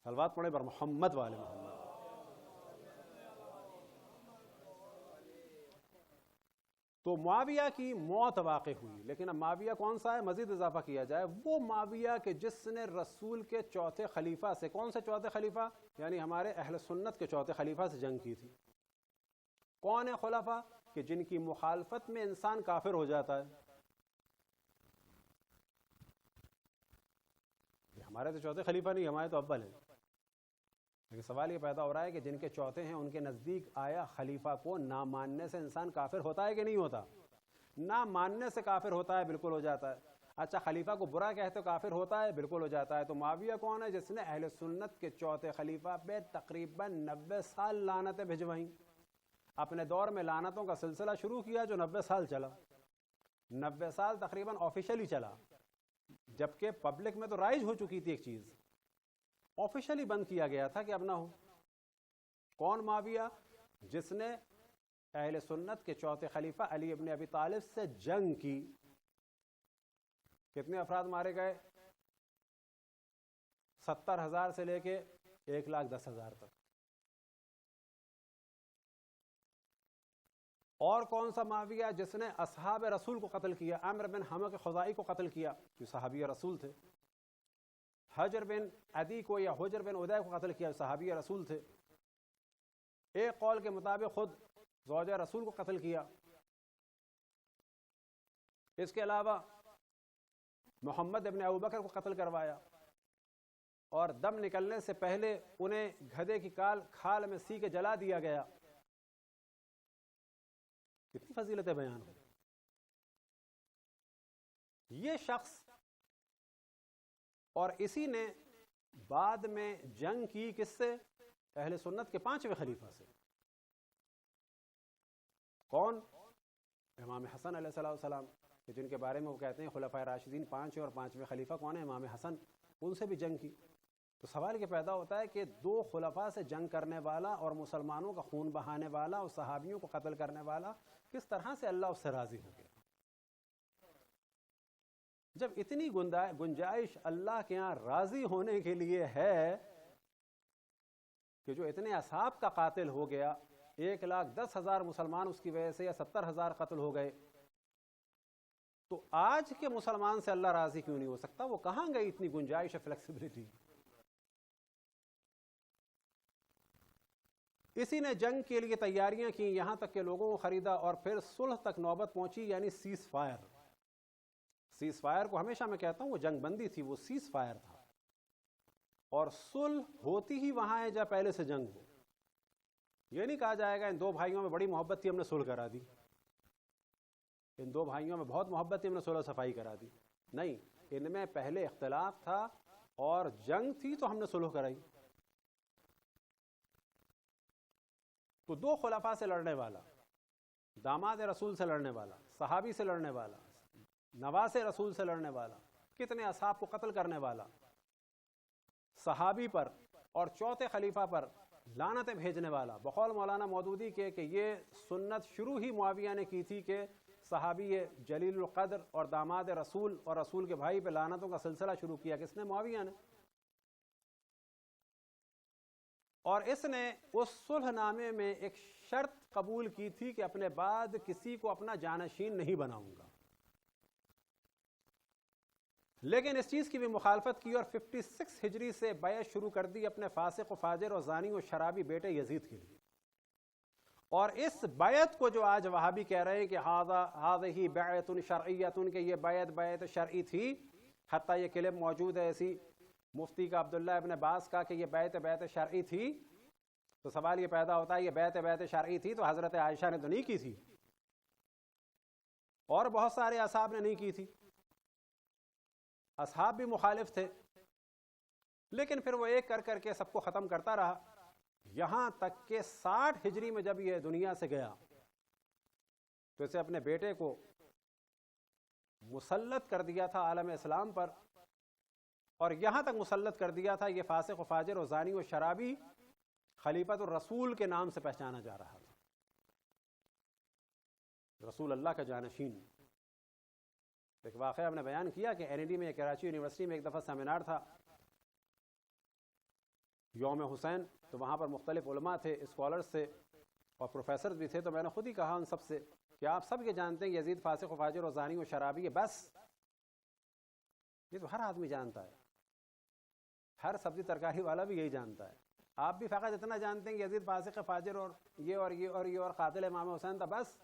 صلوات پڑھیں بر محمد والے محمد. تو معاویہ کی موت واقع ہوئی، لیکن اب معاویہ کون سا ہے؟ مزید اضافہ کیا جائے وہ معاویہ کہ جس نے رسول کے چوتھے خلیفہ سے، کون سے چوتھے خلیفہ؟ یعنی ہمارے اہل سنت کے چوتھے خلیفہ سے جنگ کی تھی. کون ہے خلفاء؟ کہ جن کی مخالفت میں انسان کافر ہو جاتا ہے. ہمارے تو چوتھے خلیفہ نہیں، ہمارے تو اول ہیں. لیکن سوال یہ پیدا ہو رہا ہے کہ جن کے چوتھے ہیں ان کے نزدیک آیا خلیفہ کو نہ ماننے سے انسان کافر ہوتا ہے کہ نہیں ہوتا؟ نہ ماننے سے کافر ہوتا ہے، بالکل ہو جاتا ہے. اچھا خلیفہ کو برا کہتے تو کافر ہوتا ہے؟ بالکل ہو جاتا ہے. تو معاویہ کون ہے؟ جس نے اہل سنت کے چوتھے خلیفہ پہ تقریباً 90 سال لعنتیں بھجوائیں. اپنے دور میں لعنتوں کا سلسلہ شروع کیا جو 90 سال چلا. 90 سال تقریباً آفیشلی چلا، جبکہ پبلک میں تو رائج ہو چکی تھی ایک چیز، آفیشلی بند کیا گیا تھا کہ اب نہ ہو. کون معاویہ؟ جس نے اہل سنت کے چوتھے خلیفہ علی ابن ابی طالب سے جنگ کی. کتنے افراد مارے گئے؟ 70,000 سے لے کے 1,10,000 تک. اور کون سا معاویہ؟ جس نے اصحاب رسول کو قتل کیا. عمرو بن حمق خزائی کو قتل کیا جو صحابی رسول تھے. حجر بن عدی کو یا حجر بن عدی کو قتل کیا، صحابی رسول تھے. ایک قول کے مطابق خود زوجہ رسول کو قتل کیا. اس کے علاوہ محمد ابن ابوبکر کو قتل کروایا، اور دم نکلنے سے پہلے انہیں گدھے کی کھال میں سی کے جلا دیا گیا. کتنی فضیلتیں بیان ہو. یہ شخص اور اسی نے بعد میں جنگ کی کس سے؟ اہل سنت کے 5ویں خلیفہ سے. کون؟ امام حسن علیہ السلام، کہ جن کے بارے میں وہ کہتے ہیں خلفائے راشدین 5 اور 5ویں خلیفہ کون ہے؟ امام حسن. ان سے بھی جنگ کی. تو سوال یہ پیدا ہوتا ہے کہ 2 خلفاء سے جنگ کرنے والا اور مسلمانوں کا خون بہانے والا اور صحابیوں کو قتل کرنے والا کس طرح سے اللہ اس سے راضی ہو گیا؟ جب اتنی گنجائش اللہ کے ہاں راضی ہونے کے لیے ہے کہ جو اتنے اصحاب کا قاتل ہو گیا، 1,10,000 مسلمان اس کی وجہ سے یا 70,000 قتل ہو گئے، تو آج کے مسلمان سے اللہ راضی کیوں نہیں ہو سکتا؟ وہ کہاں گئی اتنی گنجائش اور فلیکسیبلٹی؟ اسی نے جنگ کے لیے تیاریاں کی، یہاں تک کہ لوگوں کو خریدا، اور پھر صلح تک نوبت پہنچی، یعنی سیز فائر. سیز فائر کو ہمیشہ میں کہتا ہوں وہ جنگ بندی تھی، وہ سیز فائر تھا. اور صلح ہوتی ہی وہاں ہے جہاں پہلے سے جنگ ہو. یہ نہیں کہا جائے گا ان دو بھائیوں میں بڑی محبت تھی ہم نے صلح کرا دی، ان دو بھائیوں میں بہت محبت تھی ہم نے صلح صفائی کرا دی. نہیں، ان میں پہلے اختلاف تھا اور جنگ تھی تو ہم نے صلح کرائی. تو دو خلفاء سے لڑنے والا، داماد رسول سے لڑنے والا، صحابی سے لڑنے والا، نواس رسول سے لڑنے والا، کتنے اصحاب کو قتل کرنے والا، صحابی پر اور چوتھے خلیفہ پر لعنتیں بھیجنے والا. بقول مولانا مودودی کے کہ یہ سنت شروع ہی معاویہ نے کی تھی کہ صحابی جلیل القدر اور داماد رسول اور رسول کے بھائی پہ لعنتوں کا سلسلہ شروع کیا. کس نے؟ معاویہ نے. اور اس نے اس صلح نامے میں ایک شرط قبول کی تھی کہ اپنے بعد کسی کو اپنا جانشین نہیں بناؤں گا. لیکن اس چیز کی بھی مخالفت کی اور 56 ہجری سے بیعت شروع کر دی اپنے فاسق و فاجر اور زانی و شرابی بیٹے یزید کے لیے. اور اس بیعت کو جو آج وہابی کہہ رہے ہیں کہ ہذہ بیعت شرعیۃ، کہ یہ بیعت شرعی تھی، حتیٰ یہ کلپ موجود ہے ایسی مفتی کا عبداللہ ابن باز کا کہ یہ بیعت شرعی تھی. تو سوال یہ پیدا ہوتا ہے یہ بیعت شرعی تھی تو حضرت عائشہ نے تو نہیں کی تھی اور بہت سارے اصحاب نے نہیں کی تھی، اصحاب بھی مخالف تھے، لیکن پھر وہ ایک کر کر کے سب کو ختم کرتا رہا، یہاں تک کہ 60 ہجری میں جب یہ دنیا سے گیا تو اسے اپنے بیٹے کو مسلط کر دیا تھا عالم اسلام پر، اور یہاں تک مسلط کر دیا تھا یہ فاسق و فاجر و زانی و شرابی خلیفۃ الرسول کے نام سے پہچانا جا رہا تھا، رسول اللہ کا جانشین. ایک واقعہ ہم نے بیان کیا کہ این ای ڈی میں کراچی یونیورسٹی میں ایک دفعہ سیمینار تھا یوم حسین، تو وہاں پر مختلف علماء تھے، اسکالرز تھے اور پروفیسرز بھی تھے. تو میں نے خود ہی کہا ان سب سے کہ آپ سب یہ جانتے ہیں یزید فاسق و فاجر و زانی و شرابی ہے، بس یہ تو ہر آدمی جانتا ہے، ہر سبزی ترکاری والا بھی یہی جانتا ہے. آپ بھی فقط اتنا جانتے ہیں کہ یزید فاسق فاجر اور یہ اور یہ اور یہ اور قاتل امام حسین تھا، بس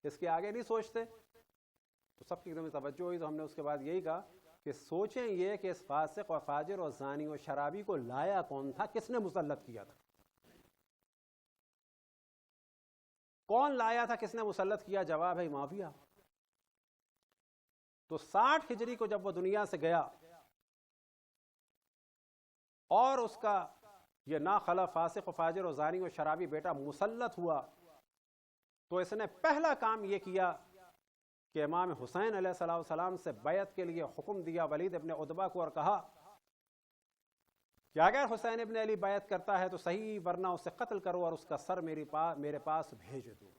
اس کے آگے نہیں سوچتے. تو سب کی ایک توجہ ہوئی تو ہم نے اس کے بعد یہی کہا کہ سوچیں یہ کہ اس فاسق و فاجر اور زانی و شرابی کو لایا کون تھا، کس نے مسلط کیا تھا، کون لایا تھا، کس نے مسلط کیا؟ جواب ہے معاویہ. تو 60 ہجری کو جب وہ دنیا سے گیا اور اس کا یہ ناخلف فاسق و فاجر و زانی و شرابی بیٹا مسلط ہوا تو اس نے پہلا کام یہ کیا کہ امام حسین علیہ السلام سے بیعت کے لیے حکم دیا ولید ابن عتبہ کو، اور کہا کہ اگر حسین ابن علی بیعت کرتا ہے تو صحیح، ورنہ اسے قتل کرو اور اس کا سر میرے پاس بھیج دو.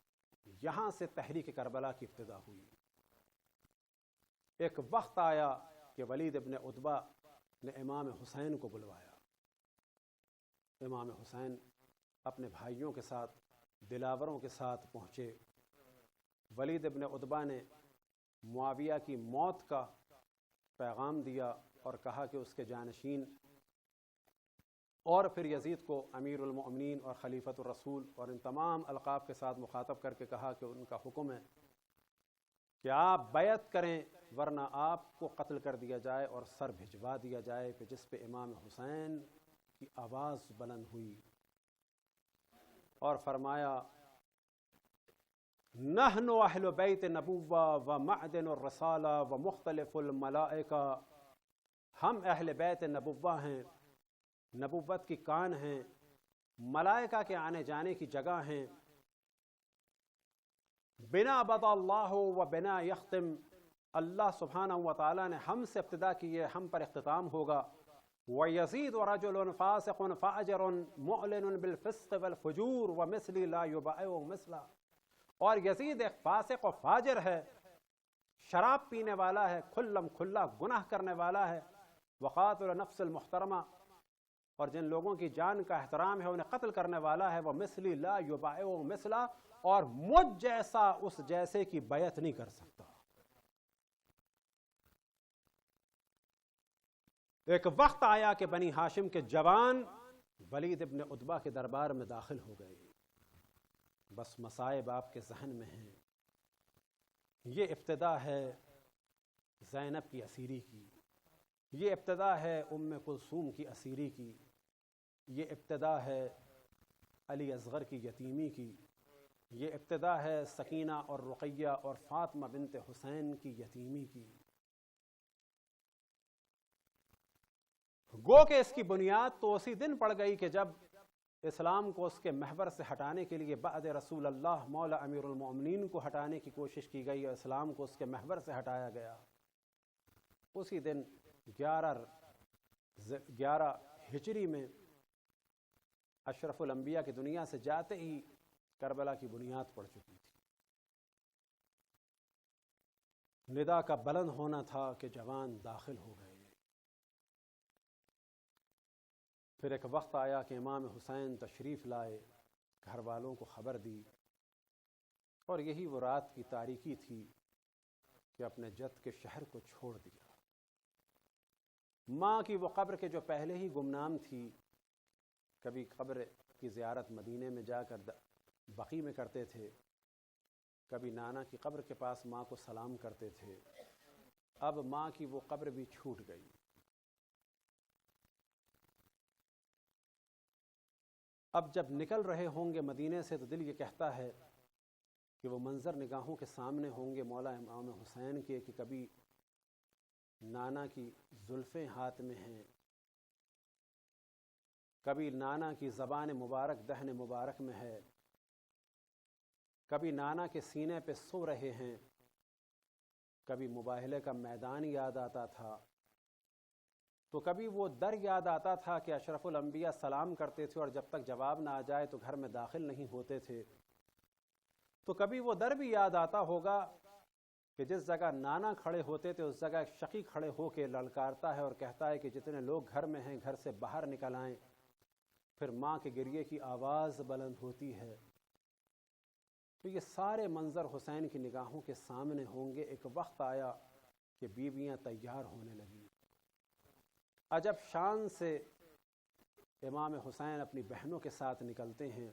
یہاں سے تحریک کربلا کی ابتدا ہوئی. ایک وقت آیا کہ ولید ابن عتبہ نے امام حسین کو بلوایا. امام حسین اپنے بھائیوں کے ساتھ، دلاوروں کے ساتھ پہنچے. ولید ابن عتبہ نے معاویہ کی موت کا پیغام دیا اور کہا کہ اس کے جانشین، اور پھر یزید کو امیر المؤمنین اور خلیفۃ الرسول اور ان تمام القاب کے ساتھ مخاطب کر کے کہا کہ ان کا حکم ہے کہ آپ بیعت کریں ورنہ آپ کو قتل کر دیا جائے اور سر بھجوا دیا جائے. کہ جس پہ امام حسین کی آواز بلند ہوئی اور فرمایا نحن اہل بیت نبوہ و معدن الرسالہ و مختلف الملائکہ، ہم اہل بیت نبوہ ہیں، نبوت کی کان ہیں، ملائکہ کے آنے جانے کی جگہ ہیں. بنا بدا اللہ و بنا یختم، اللہ سبحانہ و تعالیٰ نے ہم سے ابتدا کی ہے، ہم پر اختتام ہوگا. وَيَزِيدُ رَجُلٌ فَاسِقٌ فَاجِرٌ مُعْلِنٌ بِالْفِسْقِ وَالْفُجُورِ وَمِثْلِ لَا يُبَائِعُ مِثْلَ. اور یزید ایک فاسق و فاجر ہے، شراب پینے والا ہے، کھلم کھلا گناہ کرنے والا ہے. وقاتل نفس المحترمہ، اور جن لوگوں کی جان کا احترام ہے انہیں قتل کرنے والا ہے. وَمِثْلِ لَا يُبَائِعُ مِثْلَ، اور مجھ جیسا اس جیسے کی بیعت نہیں کر سکتا. ایک وقت آیا کہ بنی ہاشم کے جوان ولید ابن عتبہ کے دربار میں داخل ہو گئے. بس مصائب آپ کے ذہن میں ہیں۔ یہ ابتدا ہے زینب کی اسیری کی، یہ ابتدا ہے ام کلثوم کی اسیری کی، یہ ابتدا ہے علی اصغر کی یتیمی کی، یہ ابتدا ہے سکینہ اور رقیہ اور فاطمہ بنت حسین کی یتیمی کی۔ گو کہ اس کی بنیاد تو اسی دن پڑ گئی کہ جب اسلام کو اس کے محور سے ہٹانے کے لیے بعد رسول اللہ مولا امیر المومنین کو ہٹانے کی کوشش کی گئی اور اسلام کو اس کے محور سے ہٹایا گیا۔ اسی دن 11 ہجری میں اشرف الانبیاء کی دنیا سے جاتے ہی کربلا کی بنیاد پڑ چکی تھی۔ ندا کا بلند ہونا تھا کہ جوان داخل ہو گئے۔ پھر ایک وقت آیا کہ امام حسین تشریف لائے، گھر والوں کو خبر دی، اور یہی وہ رات کی تاریکی تھی کہ اپنے جد کے شہر کو چھوڑ دیا۔ ماں کی وہ قبر کے جو پہلے ہی گمنام تھی، کبھی قبر کی زیارت مدینے میں جا کر بقیع میں کرتے تھے، کبھی نانا کی قبر کے پاس ماں کو سلام کرتے تھے، اب ماں کی وہ قبر بھی چھوٹ گئی۔ اب جب نکل رہے ہوں گے مدینے سے تو دل یہ کہتا ہے کہ وہ منظر نگاہوں کے سامنے ہوں گے مولا امام حسین کے، کہ کبھی نانا کی زلفیں ہاتھ میں ہیں، کبھی نانا کی زبان مبارک دہن مبارک میں ہے، کبھی نانا کے سینے پہ سو رہے ہیں، کبھی مباہلے کا میدان یاد آتا تھا، تو کبھی وہ در یاد آتا تھا کہ اشرف الانبیاء سلام کرتے تھے اور جب تک جواب نہ آ جائے تو گھر میں داخل نہیں ہوتے تھے، تو کبھی وہ در بھی یاد آتا ہوگا کہ جس جگہ نانا کھڑے ہوتے تھے اس جگہ ایک شقی کھڑے ہو کے للکارتا ہے اور کہتا ہے کہ جتنے لوگ گھر میں ہیں گھر سے باہر نکل آئیں۔ پھر ماں کے گریے کی آواز بلند ہوتی ہے۔ تو یہ سارے منظر حسین کی نگاہوں کے سامنے ہوں گے۔ ایک وقت آیا کہ بیویاں تیار ہونے لگیں۔ عجب شان سے امام حسین اپنی بہنوں کے ساتھ نکلتے ہیں،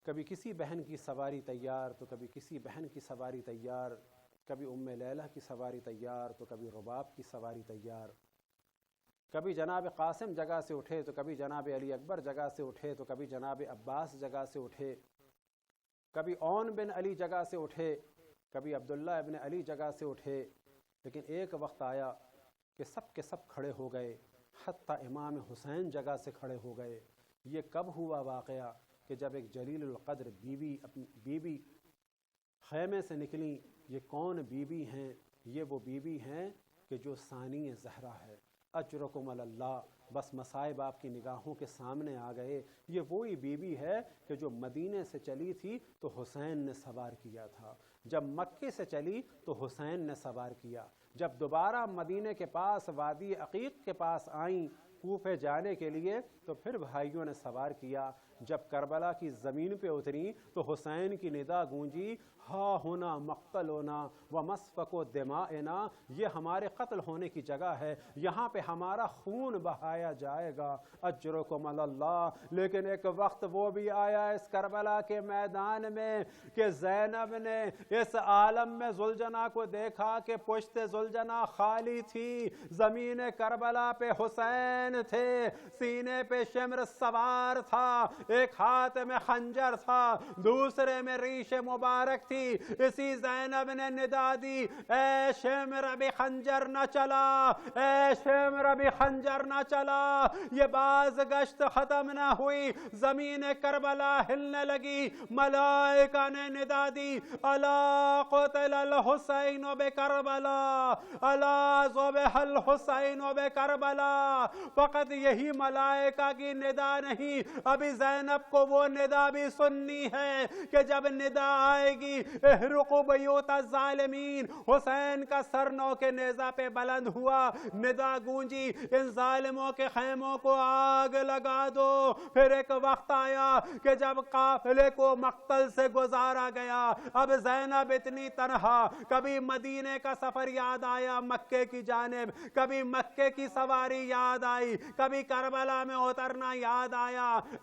کبھی کسی بہن کی سواری تیار تو کبھی کسی بہن کی سواری تیار، کبھی ام لیلہ کی سواری تیار تو کبھی رباب کی سواری تیار، کبھی جناب قاسم جگہ سے اٹھے تو کبھی جناب علی اکبر جگہ سے اٹھے تو کبھی جناب عباس جگہ سے اٹھے، کبھی اون بن علی جگہ سے اٹھے، کبھی عبداللہ ابن علی جگہ سے اٹھے، لیکن ایک وقت آیا کہ سب کے سب کھڑے ہو گئے، حتیٰ امام حسین جگہ سے کھڑے ہو گئے۔ یہ کب ہوا واقعہ کہ جب ایک جلیل القدر بیوی خیمے سے نکلیں۔ یہ کون بیوی ہیں؟ یہ وہ بیوی ہیں کہ جو ثانی زہرا ہے۔ اجرکم اللہ، بس مصائب آپ کی نگاہوں کے سامنے آ گئے۔ یہ وہی بیوی ہے کہ جو مدینے سے چلی تھی تو حسین نے سوار کیا تھا، جب مکے سے چلی تو حسین نے سوار کیا، جب دوبارہ مدینے کے پاس وادی عقیق کے پاس آئیں کوفے جانے کے لیے تو پھر بھائیوں نے سوار کیا، جب کربلا کی زمین پہ اتری تو حسین کی ندا گونجی، ہا ہونا مقتل ہونا و مسفک و دمائنا، یہ ہمارے قتل ہونے کی جگہ ہے، یہاں پہ ہمارا خون بہایا جائے گا، اجرکم اللہ۔ لیکن ایک وقت وہ بھی آیا اس کربلا کے میدان میں کہ زینب نے اس عالم میں زلجنا کو دیکھا کہ پشت زلجنا خالی تھی، زمین کربلا پہ حسین تھے، سینے پہ شمر سوار تھا، ایک ہاتھ میں خنجر تھا، دوسرے میں ریش مبارک تھی۔ اسی زینب نے ندا دی، اے شمر ابھی خنجر نہ چلا، اے شمر ابھی خنجر نہ چلا۔ یہ باز گشت ختم نہ ہوئی، زمین کربلا ہلنے لگی، ملائکہ نے ندا دی، الا قتل الحسین بکربلا، الا ذبح الحسین بکربلا۔ فقط یہی ملائکہ کی ندا نہیں، ابھی زینب کو وہ ندا بھی سننی ہے کہ جب ندا آئے گی، احرقوا بیوت الظالمین، حسین کا سر نو کے نیزہ پہ بلند ہوا، ندا گونجی، ان ظالموں کے خیموں کو آگ لگا دو۔ پھر ایک وقت آیا کہ جب قافلے کو مقتل سے گزارا گیا، اب زینب اتنی تنہا، کبھی مدینے کا سفر یاد آیا مکے کی جانب، کبھی مکے کی سواری یاد آئی، کبھی کربلا میں اترنا یاد آیا،